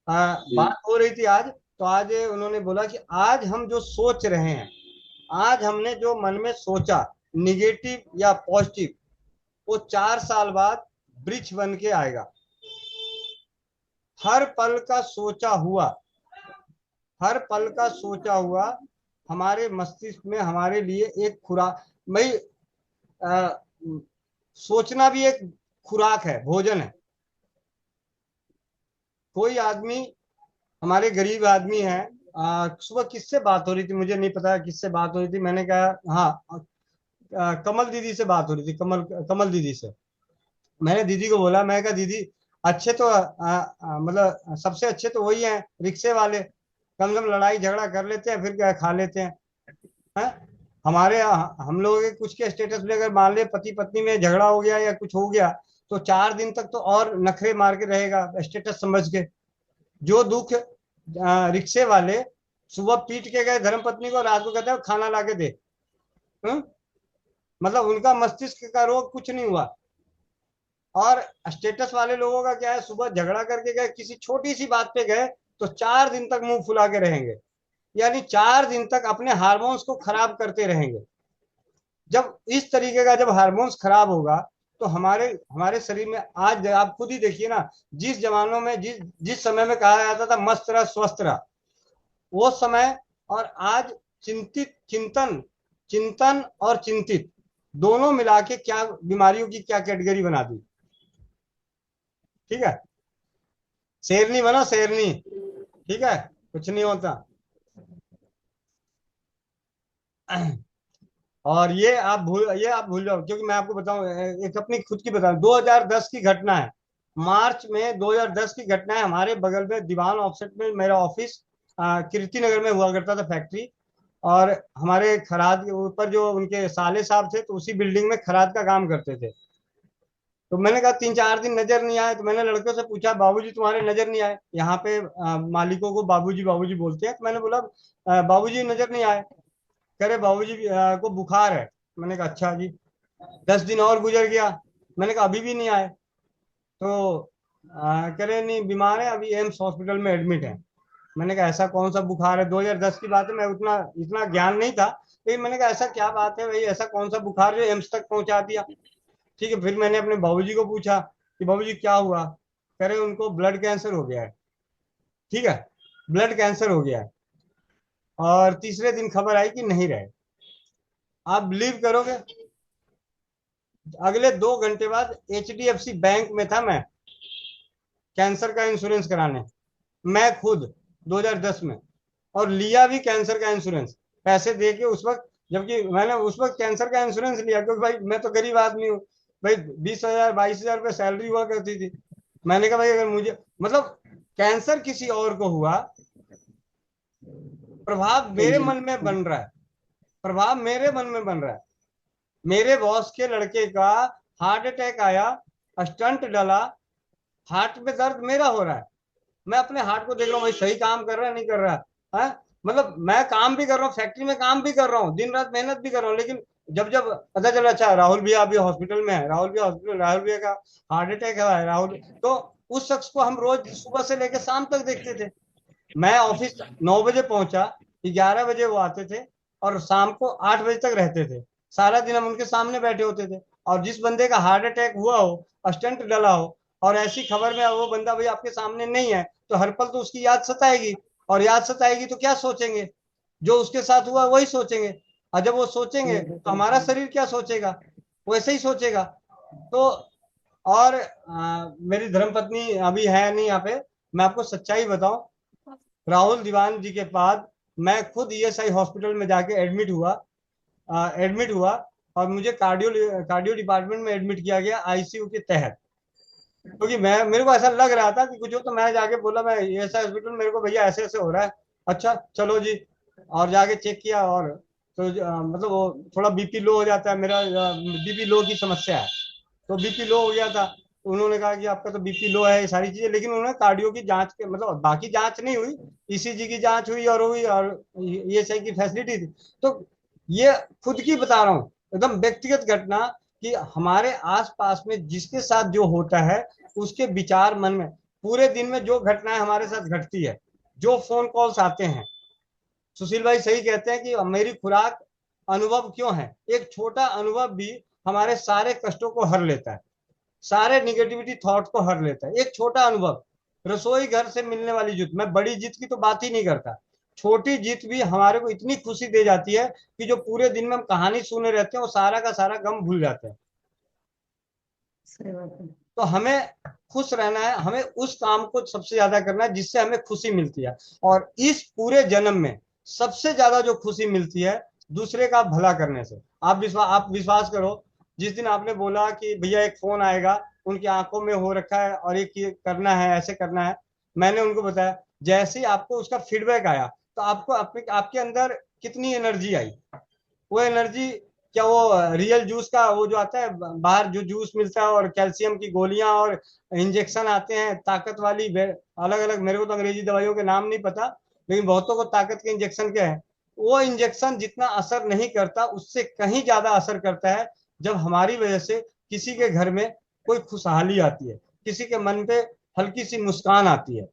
बात हो रही थी आज, तो आज उन्होंने बोला कि आज हम जो सोच रहे हैं, आज हमने जो मन में सोचा, निगेटिव या पॉजिटिव, वो 4 साल बाद वृक्ष बन के आएगा। हर पल का सोचा हुआ, हर पल का सोचा हुआ हमारे मस्तिष्क में हमारे लिए एक खुराक, भाई सोचना भी एक खुराक है, भोजन है। कोई आदमी, हमारे गरीब आदमी है, सुबह किससे बात हो रही थी मुझे नहीं पता किससे बात हो रही थी, मैंने कहा हाँ, कमल दीदी से बात हो रही थी, कमल कमल दीदी से। मैंने दीदी को बोला, मैं कहा दीदी अच्छे तो मतलब सबसे अच्छे तो वही हैं रिक्शे वाले, कम से कम लड़ाई झगड़ा कर लेते हैं, फिर क्या खा लेते हैं। हैं? हमारे हम लोगों के कुछ के स्टेटस में अगर मान ले पति पत्नी में झगड़ा हो गया या कुछ हो गया, तो 4 दिन तक तो और नखरे मार के रहेगा स्टेटस समझ के। जो दुख रिक्शे वाले सुबह पीट के गए धर्म पत्नी को, रात को कहते हैं खाना ला के दे। मतलब उनका मस्तिष्क का रोग कुछ नहीं हुआ। और स्टेटस वाले लोगों का क्या है, सुबह झगड़ा करके गए, किसी छोटी सी बात पे गए, तो 4 दिन तक मुंह फुला के रहेंगे। यानी 4 दिन तक अपने हार्मोन्स को खराब करते रहेंगे। जब इस तरीके का जब हार्मोन्स खराब होगा, तो हमारे हमारे शरीर में, आज आप खुद ही देखिए ना, जिस जमानों में जिस समय में कहा जाता था मस्त रह स्वस्थ रह, वो समय और आज चिंतन और चिंतित दोनों मिला के क्या बीमारियों की क्या कैटेगरी बना दी। ठीक है, शेरनी बनो शेरनी, ठीक है, कुछ नहीं होता। और ये आप भूल जाओ, क्योंकि मैं आपको बताऊं, एक अपनी खुद की बताऊं, 2010 की घटना है। मार्च में 2010 की घटना है। हमारे बगल में दीवान ऑफसेट में मेरा ऑफिस कीर्ति नगर में हुआ करता था, फैक्ट्री। और हमारे खराद के ऊपर जो उनके साले साहब थे, तो उसी बिल्डिंग में खराद का काम करते थे। तो मैंने कहा 3-4 दिन नजर नहीं आए, तो मैंने लड़कों से पूछा, बाबूजी तुम्हारे नजर नहीं आए? यहाँ पे मालिकों को बाबूजी बाबूजी बोलते हैं। तो मैंने बोला बाबूजी नजर नहीं आए। कह रहे बाबूजी को बुखार है। मैंने कहा अच्छा जी। 10 दिन और गुजर गया, मैंने कहा अभी भी नहीं आए। तो कह रहे नहीं, बीमार है, अभी एम्स हॉस्पिटल में एडमिट है। मैंने कहा ऐसा कौन सा बुखार है? 2010 की बात है, मैं उतना इतना ज्ञान नहीं था, लेकिन मैंने कहा ऐसा क्या बात है भाई, ऐसा कौन सा बुखार जो एम्स तक पहुंचा दिया? ठीक है, फिर मैंने अपने बाबूजी को पूछा कि बाबूजी क्या हुआ? कह रहे उनको ब्लड कैंसर हो गया है। ठीक है, ब्लड कैंसर हो गया है। और तीसरे दिन खबर आई कि नहीं रहे। आप बिलीव करोगे, अगले 2 घंटे बाद HDFC बैंक में था मैं, कैंसर का इंश्योरेंस कराने, मैं खुद 2010 में। और लिया भी कैंसर का इंश्योरेंस, पैसे दे के उस वक्त, जबकि मैंने उस वक्त कैंसर का इंश्योरेंस लिया, क्योंकि भाई मैं तो गरीब आदमी हूँ भाई, 20,000 22,000 रुपये सैलरी हुआ करती थी। मैंने कहा भाई अगर मुझे, मतलब कैंसर किसी और को हुआ, प्रभाव मेरे मन में बन रहा है, प्रभाव मेरे मन में बन रहा है। मेरे बॉस के लड़के का हार्ट अटैक आया, स्टंट डला, हार्ट में दर्द मेरा हो रहा है। मैं अपने हार्ट को देख रहा हूँ भाई, सही काम कर रहा है नहीं कर रहा है? मतलब मैं काम भी कर रहा हूँ, फैक्ट्री में काम भी कर रहा हूँ, दिन रात मेहनत भी कर रहा हूँ, लेकिन जब जब पता चला अच्छा राहुल भैया अभी हॉस्पिटल में है, राहुल भैया का हार्ट अटैक है राहुल, तो उस शख्स को हम रोज सुबह से लेकर शाम तक देखते थे। मैं ऑफिस 9 बजे पहुंचा, 11 बजे वो आते थे और शाम को 8 बजे तक रहते थे। सारा दिन हम उनके सामने बैठे होते थे। और जिस बंदे का हार्ट अटैक हुआ हो, स्टंट डला हो, और ऐसी खबर में वो बंदा भाई आपके सामने नहीं है, तो हर पल तो उसकी याद सताएगी। और याद सताएगी तो क्या सोचेंगे? जो उसके साथ हुआ वही सोचेंगे। और जब वो सोचेंगे तो हमारा शरीर क्या सोचेगा? वैसे ही सोचेगा। तो और मेरी धर्मपत्नी अभी है नहीं यहाँ पे, मैं आपको सच्चाई बताऊं, राहुल दीवान जी के बाद मैं खुद ESI हॉस्पिटल में जाके एडमिट हुआ और मुझे कार्डियो डिपार्टमेंट में एडमिट किया गया, ICU के तहत। क्योंकि मेरे को ऐसा लग रहा था कि कुछ हो, तो मैं जाके बोला मैं ESI हॉस्पिटल, मेरे को भैया ऐसे ऐसे हो रहा है। अच्छा चलो जी, और जाके चेक किया, और तो मतलब वो थोड़ा BP लो हो जाता है, मेरा BP लो की समस्या है, तो BP लो हो गया था। तो उन्होंने कहा कि आपका तो BP लो है, ये सारी चीजें, लेकिन उन्होंने कार्डियो की जांच के, मतलब बाकी जांच नहीं हुई, ECG की जांच हुई और ESI की फैसिलिटी थी। तो ये खुद की बता रहा हूँ, एकदम व्यक्तिगत घटना, कि हमारे आसपास में जिसके साथ जो होता है उसके विचार मन में, पूरे दिन में जो घटनाएं हमारे साथ घटती है, जो फोन कॉल्स आते हैं, सुशील भाई सही कहते हैं कि मेरी खुराक अनुभव क्यों है। एक छोटा अनुभव भी हमारे सारे कष्टों को हर लेता है, सारे निगेटिविटी थॉट को हर लेता है। एक छोटा अनुभव, रसोई घर से मिलने वाली जीत, मैं बड़ी जीत की तो बात ही नहीं करता, छोटी जीत भी हमारे को इतनी खुशी दे जाती है कि जो पूरे दिन में हम कहानी सुने रहते हैं वो सारा का सारा गम भूल जाते हैं। तो हमें खुश रहना है, हमें उस काम को सबसे ज्यादा करना है जिससे हमें खुशी मिलती है। और इस पूरे जन्म में सबसे ज्यादा जो खुशी मिलती है दूसरे का भला करने से। आप विश्वास करो, जिस दिन आपने बोला कि भैया एक फोन आएगा, उनकी आंखों में हो रखा है और एक ये करना है, ऐसे करना है, मैंने उनको बताया, जैसे ही आपको उसका फीडबैक आया तो आपको आपके अंदर कितनी एनर्जी आई। वो एनर्जी क्या, वो रियल जूस का वो जो आता है बाहर, जो जूस मिलता है और कैल्शियम की गोलियां और इंजेक्शन आते हैं ताकत वाली, अलग अलग, मेरे को तो अंग्रेजी दवाइयों के नाम नहीं पता, लेकिन बहुतों को ताकत के इंजेक्शन के हैं। वो इंजेक्शन जितना असर नहीं करता, उससे कहीं ज्यादा असर करता है जब हमारी वजह से किसी के घर में कोई खुशहाली आती है, किसी के मन पे हल्की सी मुस्कान आती है।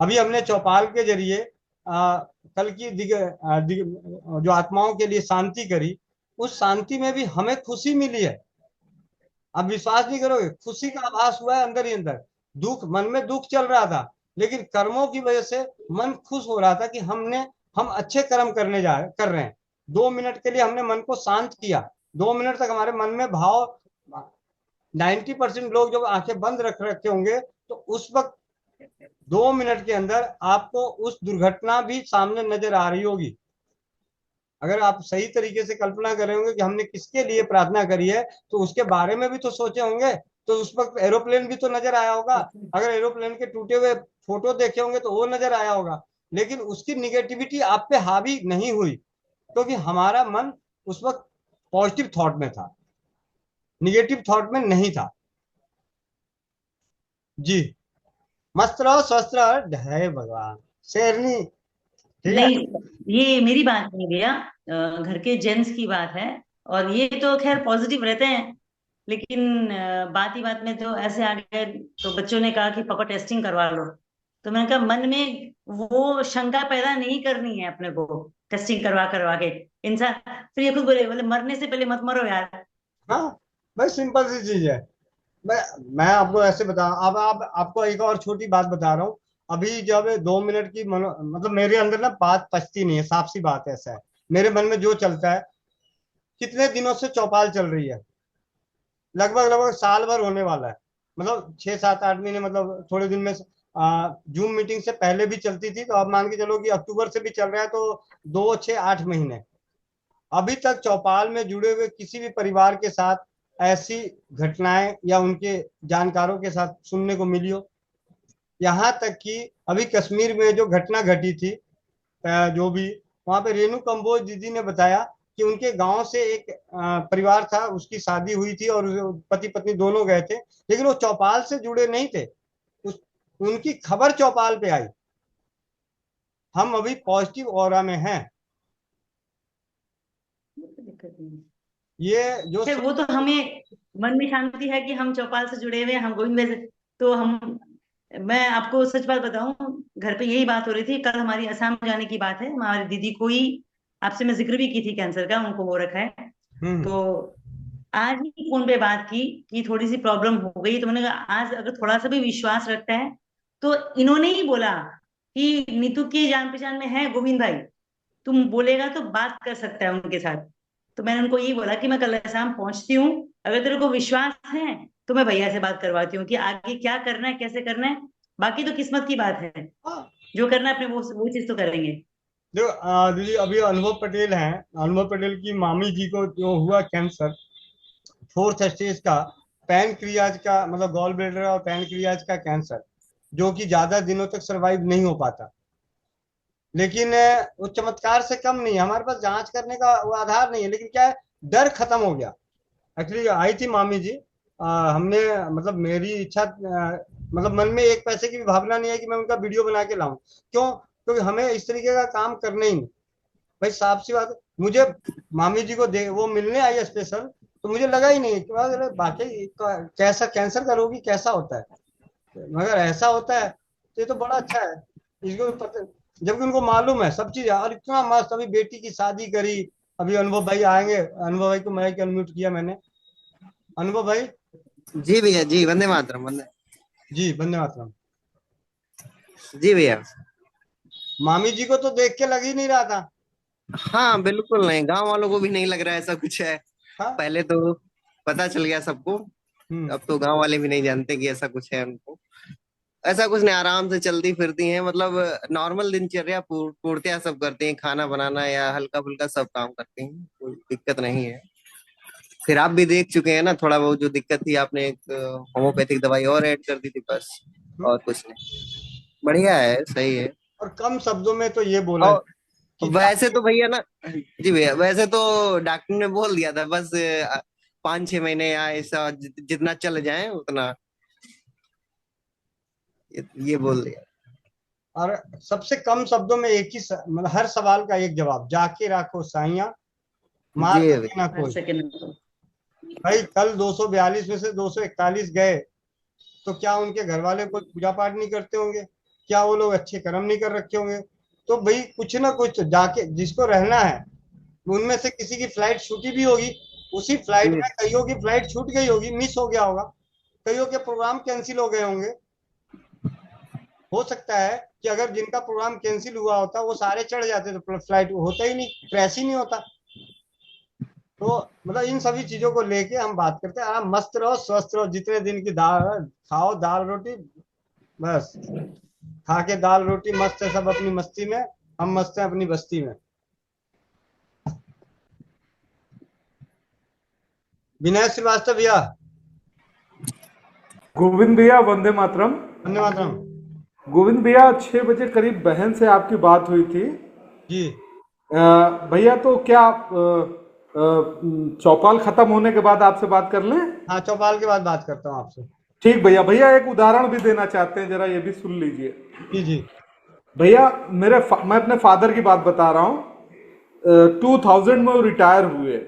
अभी हमने चौपाल के जरिए कल की जो आत्माओं के लिए शांति करी, उस शांति में भी हमें खुशी मिली है। अब विश्वास नहीं करोगे, खुशी का आभास हुआ है अंदर ही अंदर। दुख, मन में दुख चल रहा था, लेकिन कर्मों की वजह से मन खुश हो रहा था कि हम अच्छे कर्म कर रहे हैं। 2 मिनट के लिए हमने मन को शांत किया, 2 मिनट तक हमारे मन में भाव, 90% लोग जब आंखें बंद रखे होंगे तो उस वक्त 2 मिनट के अंदर आपको उस दुर्घटना भी सामने नजर आ रही होगी। अगर आप सही तरीके से कल्पना करे होंगे कि हमने किसके लिए प्रार्थना करी है, तो उसके बारे में भी तो सोचे होंगे। तो उस वक्त एरोप्लेन भी तो नजर आया होगा, अगर एरोप्लेन के टूटे हुए फोटो देखे होंगे तो वो नजर आया होगा, लेकिन उसकी निगेटिविटी आप पे हावी नहीं हुई, क्योंकि हमारा मन उस वक्त पॉजिटिव थॉट में था, निगेटिव थॉट में नहीं था। जी, मस्त रहो, स्वस्थ रहो, जय भगवान। शेरनी, ठीक है। नहीं, ये मेरी बात नहीं भैया, घर के जेंट्स की बात है। और ये तो खैर पॉजिटिव रहते हैं, लेकिन बात ही बात में तो ऐसे आ गए, तो बच्चों ने कहा कि पापा टेस्टिंग करवा लो। तो मैंने कहा मन में वो शंका पैदा नहीं करनी है अपने को, टेस्टिंग करवा करवा के इंसान। फिर ये खुद बोले मरने से पहले मत मरो यार। हाँ भाई, सिंपल सी चीज है। मैं आपको ऐसे बता, अब आप आपको एक और छोटी बात बता रहा हूँ। अभी जब 2 मिनट की मतलब मेरे अंदर ना बात पचती नहीं है, साफ सी बात है, ऐसा है मेरे मन में जो चलता है। कितने दिनों से चौपाल चल रही है, लगभग लगभग साल भर होने वाला है, मतलब 6 7 8 महीने, मतलब थोड़े दिन में। जूम मीटिंग से पहले भी चलती थी, तो आप मान के चलो कि अक्टूबर से भी चल रहा है, तो 2 6 8 महीने। अभी तक चौपाल में जुड़े हुए किसी भी परिवार के साथ ऐसी घटनाएं या उनके जानकारों के साथ सुनने को मिली हो? यहाँ तक कि अभी कश्मीर में जो घटना घटी थी, जो भी वहां पे रेणु कंबोज दीदी ने बताया कि उनके गांव से एक परिवार था, उसकी शादी हुई थी और पति पत्नी दोनों गए थे, लेकिन वो चौपाल से जुड़े नहीं थे। उनकी खबर चौपाल पे आई। हम अभी पॉजिटिव ऑरा में हैं। ये जो खैर वो तो हमें मन में शांति है कि हम चौपाल से जुड़े हुए हैं, हम गोविंद भाई से। तो हम, मैं आपको सच बात बताऊं, घर पे यही बात हो रही थी। कल हमारी असम जाने की बात है, हमारी दीदी को ही, आपसे मैं जिक्र भी की थी कैंसर का, उनको हो रखा है। तो आज ही फोन पे बात की कि थोड़ी सी प्रॉब्लम हो गई। तो मैंने कहा आज अगर थोड़ा सा भी विश्वास रखता है, तो इन्होंने ही बोला कि नीतू की जान पहचान में है गोविंद भाई, तुम बोलेगा तो बात कर सकता है उनके साथ। तो मैंने उनको यही बोला कि मैं कल शाम पहुंचती हूँ, अगर तेरे को विश्वास है तो मैं भैया से बात करवाती हूँ कि आगे क्या करना है, कैसे करना है। बाकी तो किस्मत की बात है, जो करना है अपने वो चीज तो करेंगे। जो दीदी अभी अनुभव पटेल हैं, अनुभव पटेल की मामी जी को जो हुआ कैंसर 4th स्टेज का, पैनक्रियाज का, मतलब गॉल ब्लैडर और पैनक्रियाज का कैंसर, जो कि ज्यादा दिनों तक सरवाइव नहीं हो पाता। लेकिन वो चमत्कार से कम नहीं है, हमारे पास जांच करने का वो आधार नहीं है, लेकिन क्या है, डर खत्म हो गया। एक्चुअली आई थी मामी जी, हमने, मतलब मेरी इच्छा, मतलब मन में एक पैसे की भी भावना नहीं है कि मैं उनका वीडियो बना के लाऊं। क्यों? क्योंकि हमें इस तरीके का काम करना ही नहीं। भाई साफ सी बात है, मुझे मामी जी को दे वो मिलने आई है स्पेशल, तो मुझे लगा ही नहीं कि अरे बाकी कैसा कैंसर का रोगी कैसा होता है, मगर ऐसा होता है तो ये तो बड़ा अच्छा है। इसको पता, जबकि उनको मालूम है सब चीज, और इतना मस्त। अभी बेटी की शादी करी, अभी अनुभव भाई आएंगे, अनुभव भाई को माइक अनम्यूट किया मैंने। अनुभव भाई। जी भैया, जी वंदे मातरम। वंदे जी, वंदे मातरम। जी भैया। मामी जी को तो देख के लग ही नहीं रहा था। हाँ बिल्कुल नहीं, गांव वालों को भी नहीं लग रहा है ऐसा कुछ है। हाँ? पहले तो पता चल गया सबको, अब तो गांव वाले भी नहीं जानते कि ऐसा कुछ है उनको। ऐसा कुछ नहीं, आराम से चलती फिरती हैं, मतलब नॉर्मल दिनचर्या पूर्तियां सब करती हैं, खाना बनाना या हल्का फुल्का सब काम करती हैं, कोई दिक्कत नहीं है। फिर आप भी देख चुके हैं ना, थोड़ा बहुत जो दिक्कत थी, आपने एक होम्योपैथिक दवाई और ऐड कर दी थी, बस और कुछ नहीं। बढ़िया है, सही है। और कम शब्दों में तो ये बोला और वैसे तो भैया ना, जी भैया, वैसे तो डॉक्टर ने बोल दिया था बस 5 6 महीने या ऐसा जितना चल जाए उतना, ये बोल दिया। और सबसे कम शब्दों में एक ही मतलब हर सवाल का एक जवाब, जाके राखो साइया, मार जी सके ना कोई। भाई कल 242 में से 241 गए, तो क्या उनके घर वाले कोई पूजा पाठ नहीं करते होंगे? क्या वो लोग अच्छे कर्म नहीं कर रखे होंगे? तो भाई कुछ ना कुछ जाके जिसको रहना है, उनमें से किसी की फ्लाइट छूटी भी होगी, उसी फ्लाइट में कईयों की फ्लाइट छूट गई होगी, मिस हो गया होगा, कईयों के प्रोग्राम कैंसिल हो गए होंगे। हो सकता है कि अगर जिनका प्रोग्राम कैंसिल हुआ होता वो सारे चढ़ जाते तो फ्लाइट होता ही नहीं, क्रैश ही नहीं होता। तो मतलब इन सभी चीजों को लेके हम बात करते हैं। आराम, मस्त रहो, स्वस्थ रहो, जितने दिन की दाल खाओ, दाल रोटी, बस खा के दाल रोटी, मस्त है सब अपनी मस्ती में, हम मस्त हैं अपनी बस्ती में। विनय श्रीवास्तव भैया। गोविंद भैया वंदे मातरम। वंदे मातरम। गोविंद भैया 6 बजे करीब बहन से आपकी बात हुई थी जी। भैया तो क्या चौपाल खत्म होने के बाद आपसे बात कर लें? हाँ, चौपाल के बाद बात करता हूँ आपसे। ठीक भैया। भैया एक उदाहरण भी देना चाहते हैं, जरा ये भी सुन लीजिए। जी जी। भैया मैं अपने फादर की बात बता रहा हूँ। 2000 में वो रिटायर हुए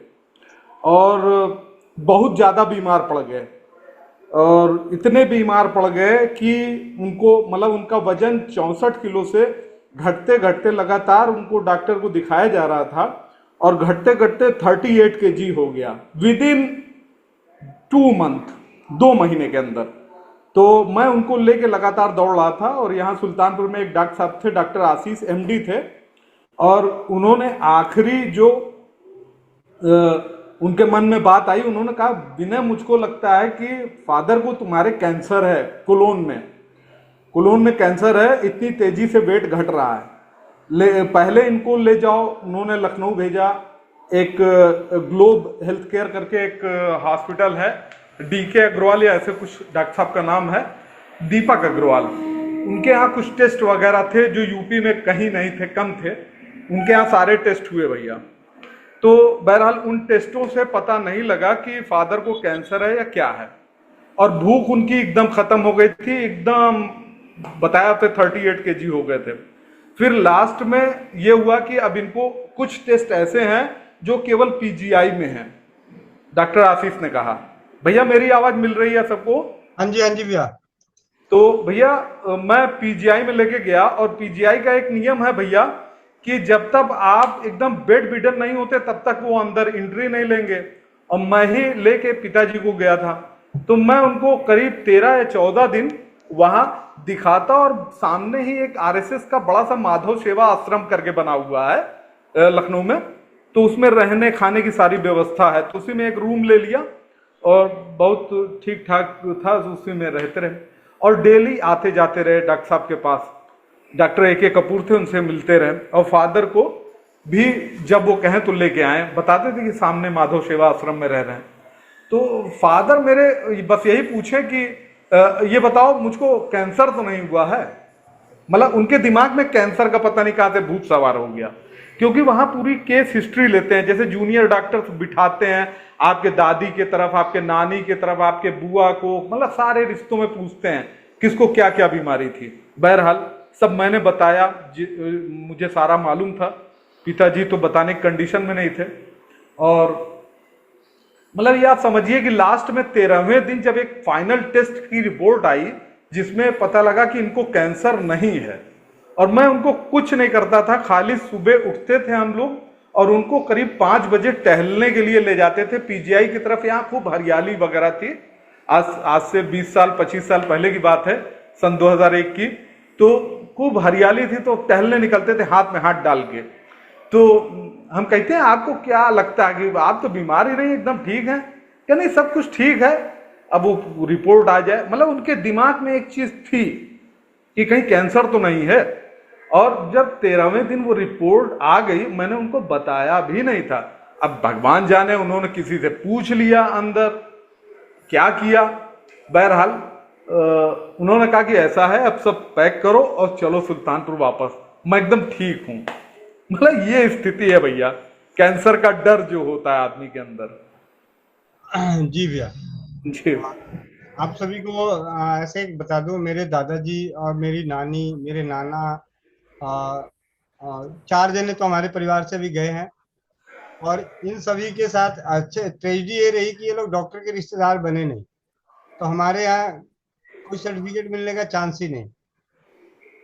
और बहुत ज़्यादा बीमार पड़ गए, और इतने बीमार पड़ गए कि उनको मतलब उनका वजन 64 किलो से घटते घटते लगातार उनको डॉक्टर को दिखाया जा रहा था, और घटते घटते 38 kg हो गया विदिन 2 मंथ, 2 महीने के अंदर। तो मैं उनको लेके लगातार दौड़ रहा था, और यहाँ सुल्तानपुर में एक डॉक्टर साहब थे, डॉक्टर आशीष MD थे, और उन्होंने आखिरी जो उनके मन में बात आई, उन्होंने कहा विनय मुझको लगता है कि फादर को तुम्हारे कैंसर है, कोलोन में कैंसर है, इतनी तेजी से वेट घट रहा है, पहले इनको ले जाओ। उन्होंने लखनऊ भेजा, एक ग्लोब हेल्थ केयर करके एक हॉस्पिटल है, DK अग्रवाल या ऐसे कुछ डॉक्टर साहब का नाम है, दीपक अग्रवाल, उनके यहाँ कुछ टेस्ट वगैरह थे जो यूपी में कहीं नहीं थे, कम थे, उनके यहाँ सारे टेस्ट हुए भैया। तो बहरहाल उन टेस्टों से पता नहीं लगा कि फादर को कैंसर है या क्या है, और भूख उनकी एकदम खत्म हो गई थी, एकदम बताया थे 38 kg हो गए थे। फिर लास्ट में ये हुआ कि अब इनको कुछ टेस्ट ऐसे हैं जो केवल PGI में हैं, डॉक्टर आशीष ने कहा। भैया मेरी आवाज मिल रही है सबको? हाँ जी, हाँ जी भैया। तो भैया मैं PGI में लेके गया, और PGI का एक नियम है भैया कि जब तक आप एकदम बेड बिडन नहीं होते तब तक वो अंदर एंट्री नहीं लेंगे, और मैं ही लेके पिताजी को गया था। तो मैं उनको करीब 13 या 14 दिन वहां दिखाता, और सामने ही एक RSS का बड़ा सा माधव सेवा आश्रम करके बना हुआ है लखनऊ में, तो उसमें रहने खाने की सारी व्यवस्था है। तो उसी में एक रूम ले लिया, और बहुत ठीक ठाक था, उसी में रहते रहे, और डेली आते जाते रहे डॉक्टर साहब के पास। डॉक्टर AK कपूर थे, उनसे मिलते रहे, और फादर को भी जब वो कहें तो लेके आए, बताते थे कि सामने माधव सेवा आश्रम में रह रहे हैं। तो फादर मेरे बस यही पूछे कि ये बताओ मुझको कैंसर तो नहीं हुआ है? मतलब उनके दिमाग में कैंसर का पता नहीं कहाँ से भूत सवार हो गया, क्योंकि वहां पूरी केस हिस्ट्री लेते हैं, जैसे जूनियर डॉक्टर्स बिठाते हैं, आपके दादी के तरफ, आपके नानी के तरफ, आपके बुआ को, मतलब सारे रिश्तों में पूछते हैं किसको क्या क्या बीमारी थी। बहरहाल सब मैंने बताया, मुझे सारा मालूम था, पिताजी तो बताने की कंडीशन में नहीं थे। और मतलब ये आप समझिए कि लास्ट में 13वें दिन जब एक फाइनल टेस्ट की रिपोर्ट आई जिसमें पता लगा कि इनको कैंसर नहीं है, और मैं उनको कुछ नहीं करता था, खाली सुबह उठते थे हम लोग और उनको करीब 5 बजे टहलने के लिए ले जाते थे PGI की तरफ। यहाँ खूब हरियाली वगैरह थी, आज से 20 साल 25 साल पहले की बात है, सन 2001 की। तो खूब हरियाली थी, तो टहलने निकलते थे हाथ में हाथ डाल के। तो हम कहते हैं आपको क्या लगता है कि आप तो बीमार ही नहीं, एकदम ठीक है? क्या नहीं, सब कुछ ठीक है, अब वो रिपोर्ट आ जाए। मतलब उनके दिमाग में एक चीज थी कि कहीं कैंसर तो नहीं है। और जब 13वें दिन वो रिपोर्ट आ गई, मैंने उनको बताया भी नहीं था। अब भगवान जाने, उन्होंने किसी से पूछ लिया अंदर क्या किया। बहरहाल उन्होंने कहा कि ऐसा है, अब सब पैक करो और चलो सुल्तानपुर वापस, मैं एकदम ठीक हूं। मतलब ये स्थिति है भैया, कैंसर का डर जो होता है आदमी के अंदर। जी भैया जी। आप सभी को ऐसे बता दूं, मेरे दादाजी और मेरी नानी, मेरे नाना, 4 जने तो हमारे परिवार से भी गए हैं, और इन सभी के साथ अच्छे ट्रेजेडी ये रही कि ये लोग डॉक्टर के रिश्तेदार बने नहीं, तो हमारे यहाँ कोई सर्टिफिकेट मिलने का चांस ही नहीं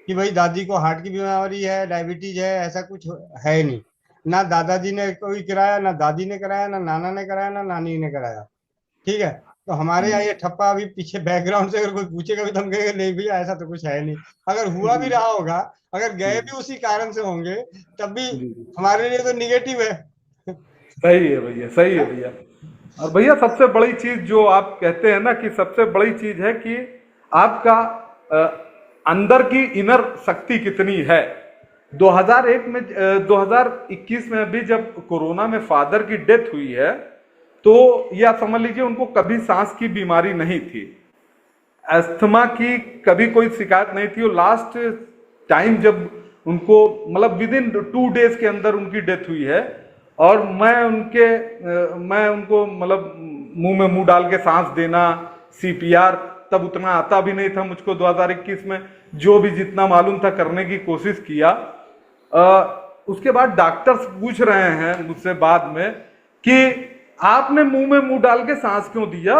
कि भाई दादी को हार्ट की बीमारी है, डायबिटीज है, ऐसा कुछ है नहीं। ना दादाजी ने कोई कराया, ना दादी ने कराया, ना नाना ने कराया, ना नानी ने कराया। ठीक है, तो हमारे यहाँ ये ठप्पा अभी पीछे बैकग्राउंड से अगर कोई पूछेगा भी तो हम कहेंगे नहीं भैया ऐसा तो कुछ है नहीं। अगर हुआ भी रहा होगा, अगर गए भी उसी कारण से होंगे, तब भी हमारे लिए तो निगेटिव है। सही है भैया, सही है भैया। और भैया सबसे बड़ी चीज जो आप कहते हैं ना कि सबसे बड़ी चीज है कि आपका अंदर की इनर शक्ति कितनी है। 2021 में भी जब कोरोना में फादर की डेथ हुई है, तो या समझ लीजिए उनको कभी सांस की बीमारी नहीं थी, अस्थमा की कभी कोई शिकायत नहीं थी। और लास्ट टाइम जब उनको मतलब विद इन 2 डेज के अंदर उनकी डेथ हुई है। और मैं उनको मतलब मुंह में मुंह डाल के सांस देना, सीपीआर, तब उतना आता भी नहीं था मुझको 2021 में, जो भी जितना मालूम था करने की कोशिश किया। उसके बाद डॉक्टर्स पूछ रहे हैं मुझसे बाद में कि आपने मुंह में मुंह डाल के सांस क्यों दिया।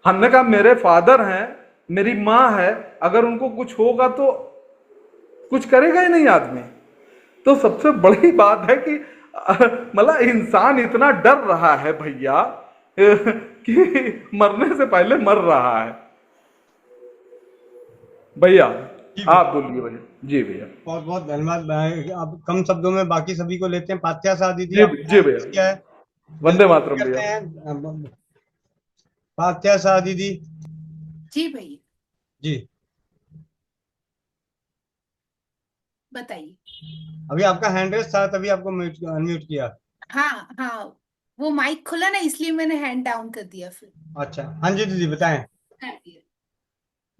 हमने कहा मेरे फादर हैं, मेरी माँ है, अगर उनको कुछ होगा तो कुछ करेगा ही नहीं आदमी। तो सबसे बड़ी बात है कि मतलब इंसान इतना डर रहा है भैया कि मरने से पहले मर रहा है। भैया आप बोलिए भैया। जी भैया, बहुत बहुत धन्यवाद। अब कम शब्दों में बाकी सभी को लेते हैं। पाथ्या शाह दीदी, जी आपने जी क्या भैया, है? वंदे मातरम करते भैया। हैं पाथ्या शाह दीदी। जी भैया जी बताइए। अभी आपका हैंड रेस था, तभी आपको अनम्यूट किया। हाँ हाँ, वो माइक खुला ना, इसलिए मैंने हैंड डाउन कर दिया फिर। अच्छा, हाँ जी दीदी बताएं। कर दिया।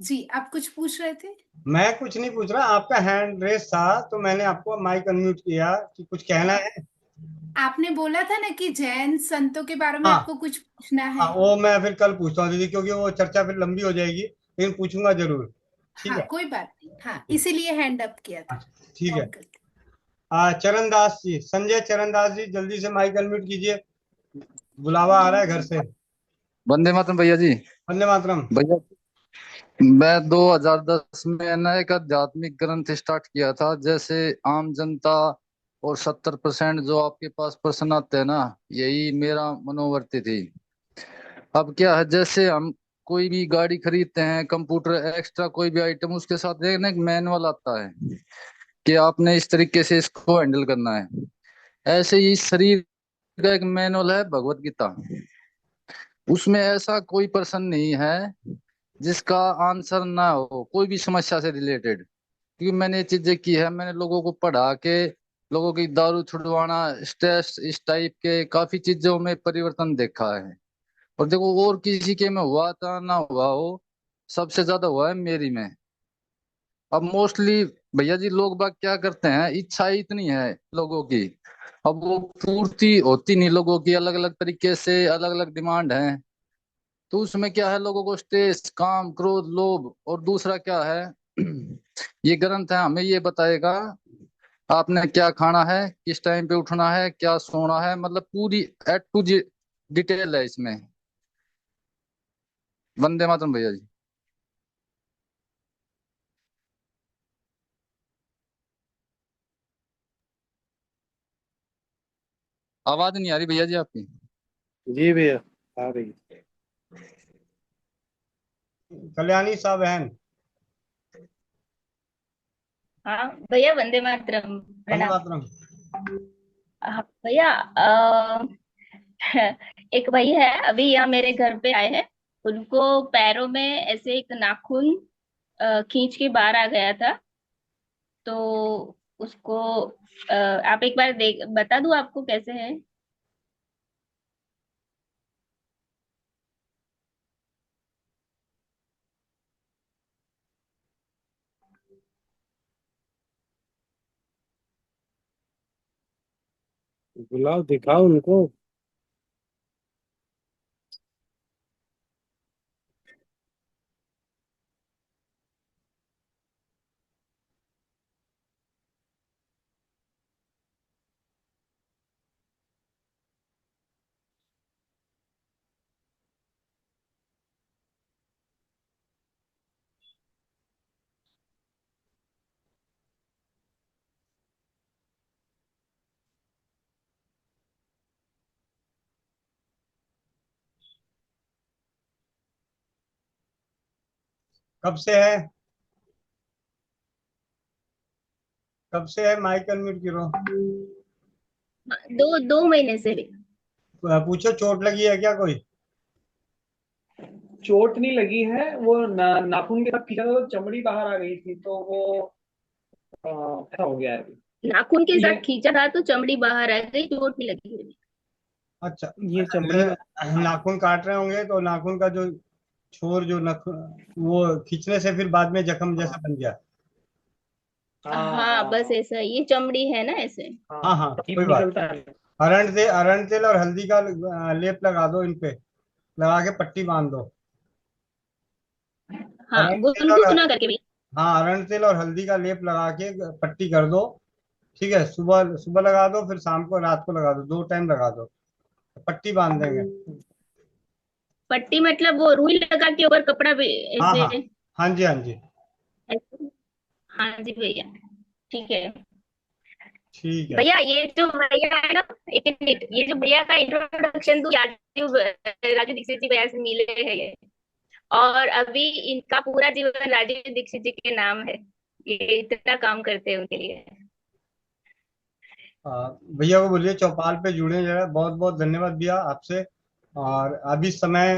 जी, आप कुछ पूछ रहे थे? मैं कुछ नहीं पूछ रहा, आपका हैंड रेस था तो मैंने आपको माइक अनम्यूट किया कि कुछ कहना है। आपने बोला था ना कि जैन संतों के बारे में हाँ आपको कुछ पूछना है। हाँ, वो मैं फिर कल पूछता हूँ दीदी, क्योंकि वो चर्चा फिर लंबी हो जाएगी, लेकिन पूछूंगा जरूर। ठीक हाँ है। कोई बात नहीं, हाँ इसीलिए हैंड अप किया था। ठीक है। डाउन कर दिया। चरण दास जी, संजय चरण दास जी, जल्दी से माइक अनम्यूट कीजिए, बुलावा आ रहा है घर से। वंदे मातरम भैया जी। वंदे मातरम। भैया मैं 2010 में ना एक आध्यात्मिक ग्रंथ स्टार्ट किया था, जैसे आम जनता और 70% जो आपके पास प्रश्न आते हैं ना, यही मेरा मनोवर्ती थी। अब क्या है, जैसे हम कोई भी गाड़ी खरीदते हैं, कंप्यूटर एक्स्ट्रा कोई भी आइटम, उसके साथ एक मैनुअल आता है कि आपने इस तरीके से इसको हैंडल करना है। ऐसे ही शरीर का एक मैनुअल है, भगवत गीता। उसमें ऐसा कोई प्रश्न नहीं है जिसका आंसर ना हो, कोई भी समस्या से रिलेटेड। क्योंकि मैंने ये चीजें की है, मैंने लोगों को पढ़ा के लोगों की दारू छुड़वाना, स्ट्रेस, इस टाइप के काफी चीजों में परिवर्तन देखा है। और देखो, और किसी के में हुआ था ना हुआ हो, सबसे ज्यादा हुआ है मेरी में। अब मोस्टली भैया जी लोग बाग क्या करते हैं, इच्छा इतनी है लोगों की, अब वो पूर्ति होती नहीं लोगों की, अलग अलग तरीके से अलग अलग डिमांड है। तो उसमें क्या है, लोगों को स्ट्रेस, काम, क्रोध, लोभ, और दूसरा क्या है ये ग्रंथ है हमें ये बताएगा आपने क्या खाना है, किस टाइम पे उठना है, क्या सोना है, मतलब पूरी एट टू डिटेल है इसमें। वंदे मातरम भैया जी। आवाज नहीं आ रही भैया जी आपकी। जी भैया आ रही है। कल्याणी साहब बहन। हाँ भैया, वंदे मातरम, वंदे प्रणाम। मातरम। हाँ, भैया एक भाई है, अभी यहाँ मेरे घर पे आए हैं। उनको पैरों में ऐसे एक नाखून खींच के बाहर आ गया था। तो उसको आप एक बार देख बता दूं आपको कैसे है। बुलाओ, दिखाओ उनको। कब से है? कब से है? माइक अनम्यूट करो। 2 महीने से भी। पूछो, चोट लगी है क्या कोई? चोट नहीं लगी है, वो नाखून के साथ खींचा था तो चमड़ी बाहर आ गई थी, तो वो ऐसा हो गया है अभी। नाखून के ये साथ खींचा था तो चमड़ी बाहर आ गई, चोट नहीं लगी है। अच्छा, ये चमड़ी जैसे नाखून काट रहे होंगे तो नाखून का जो छोर जो वो खींचने से फिर बाद में जख्म जैसा बन गया। हाँ बस ऐसा, ये चमड़ी है ना ऐसे। हाँ हाँ, कोई बात निकलता है। अरण तेल और हल्दी का लेप लगा दो, इन पे लगा के पट्टी बांध दो। हाँ अरण तेल और गुनगुना करके भी। हाँ, अरण तेल और हल्दी का लेप लगा के पट्टी कर दो। ठीक है, सुबह सुबह लगा दो, फिर शाम को रात को लगा दो, 2 टाइम लगा दो, पट्टी बांध देंगे। पट्टी मतलब वो रुई लगा के ऊपर कपड़ा भी हाँ हाँ, ऐसे? हाँ जी हाँ जी, ऐसे? हाँ जी भैया, ठीक है। ठीक है। भैया ये जो भैया है ना, एक मिनट, ये जो भैया का इंट्रोडक्शन तो राजू दीक्षित जी भैया से मिले हैं ये, और अभी इनका पूरा जीवन राजू दीक्षित जी के नाम है। ये इतना काम करते हैं उनके लिए। भैया को बोलिए चौपाल पे जुड़े जरा। बहुत बहुत धन्यवाद भैया आपसे। और अभी समय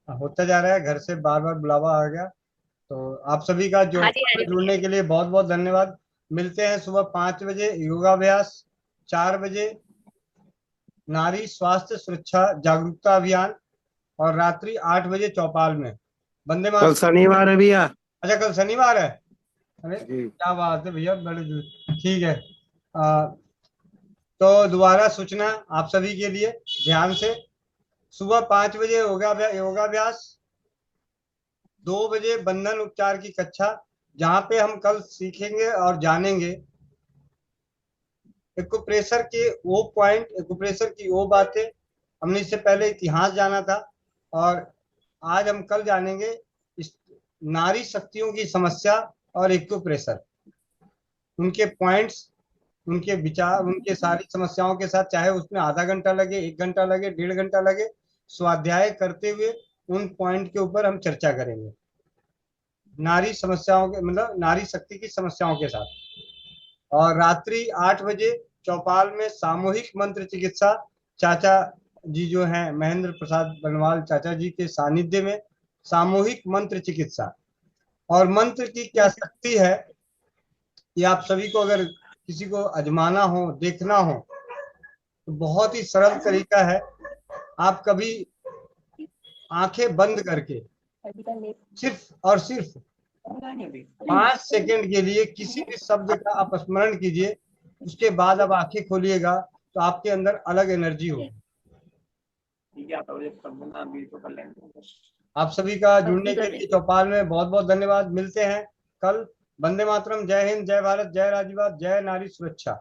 होता जा रहा है, घर से बार बार बुलावा आ गया, तो आप सभी का जो हाँ जी, हाँ जी जुड़ने के लिए बहुत बहुत धन्यवाद। मिलते हैं सुबह 5 बजे योगाभ्यास, 4 बजे नारी स्वास्थ्य सुरक्षा जागरूकता अभियान, और रात्रि 8 बजे चौपाल में वंदे कल मातरम। शनिवार है भैया। अच्छा, कल शनिवार है। अरे जी। क्या बात है भैया, बड़े ठीक है। तो दोबारा सूचना आप सभी के लिए ध्यान से, सुबह 5 बजे योगाभ्यास, 2 बजे बंधन उपचार की कक्षा, जहां पे हम कल सीखेंगे और जानेंगे एक्यूप्रेशर के वो पॉइंट, एक्यूप्रेशर की वो बातें। हमने इससे पहले इतिहास जाना था, और आज हम कल जानेंगे इस नारी शक्तियों की समस्या और एक्यूप्रेशर, उनके पॉइंट्स, उनके विचार, उनके सारी समस्याओं के साथ, चाहे उसमें आधा घंटा लगे, 1 घंटा लगे, 1.5 घंटा लगे, स्वाध्याय करते हुए उन पॉइंट के ऊपर हम चर्चा करेंगे, नारी समस्याओं के मतलब नारी शक्ति की समस्याओं के साथ। और रात्रि 8 बजे चौपाल में सामूहिक मंत्र चिकित्सा, चाचा जी जो हैं महेंद्र प्रसाद बनवाल चाचा जी के सानिध्य में सामूहिक मंत्र चिकित्सा। और मंत्र की क्या शक्ति है, ये आप सभी को अगर किसी को आजमाना हो, देखना हो, तो बहुत ही सरल तरीका है। आप कभी आंखें बंद करके सिर्फ और सिर्फ 5 सेकंड के लिए किसी भी शब्द का आप स्मरण कीजिए, उसके बाद आप आंखें खोलिएगा तो आपके अंदर अलग एनर्जी होगी। आप सभी का जुड़ने के लिए चौपाल में बहुत बहुत धन्यवाद। मिलते हैं कल। वंदे मातरम। जय हिंद, जय भारत, जय राजवाद, जय नारी सुरक्षा।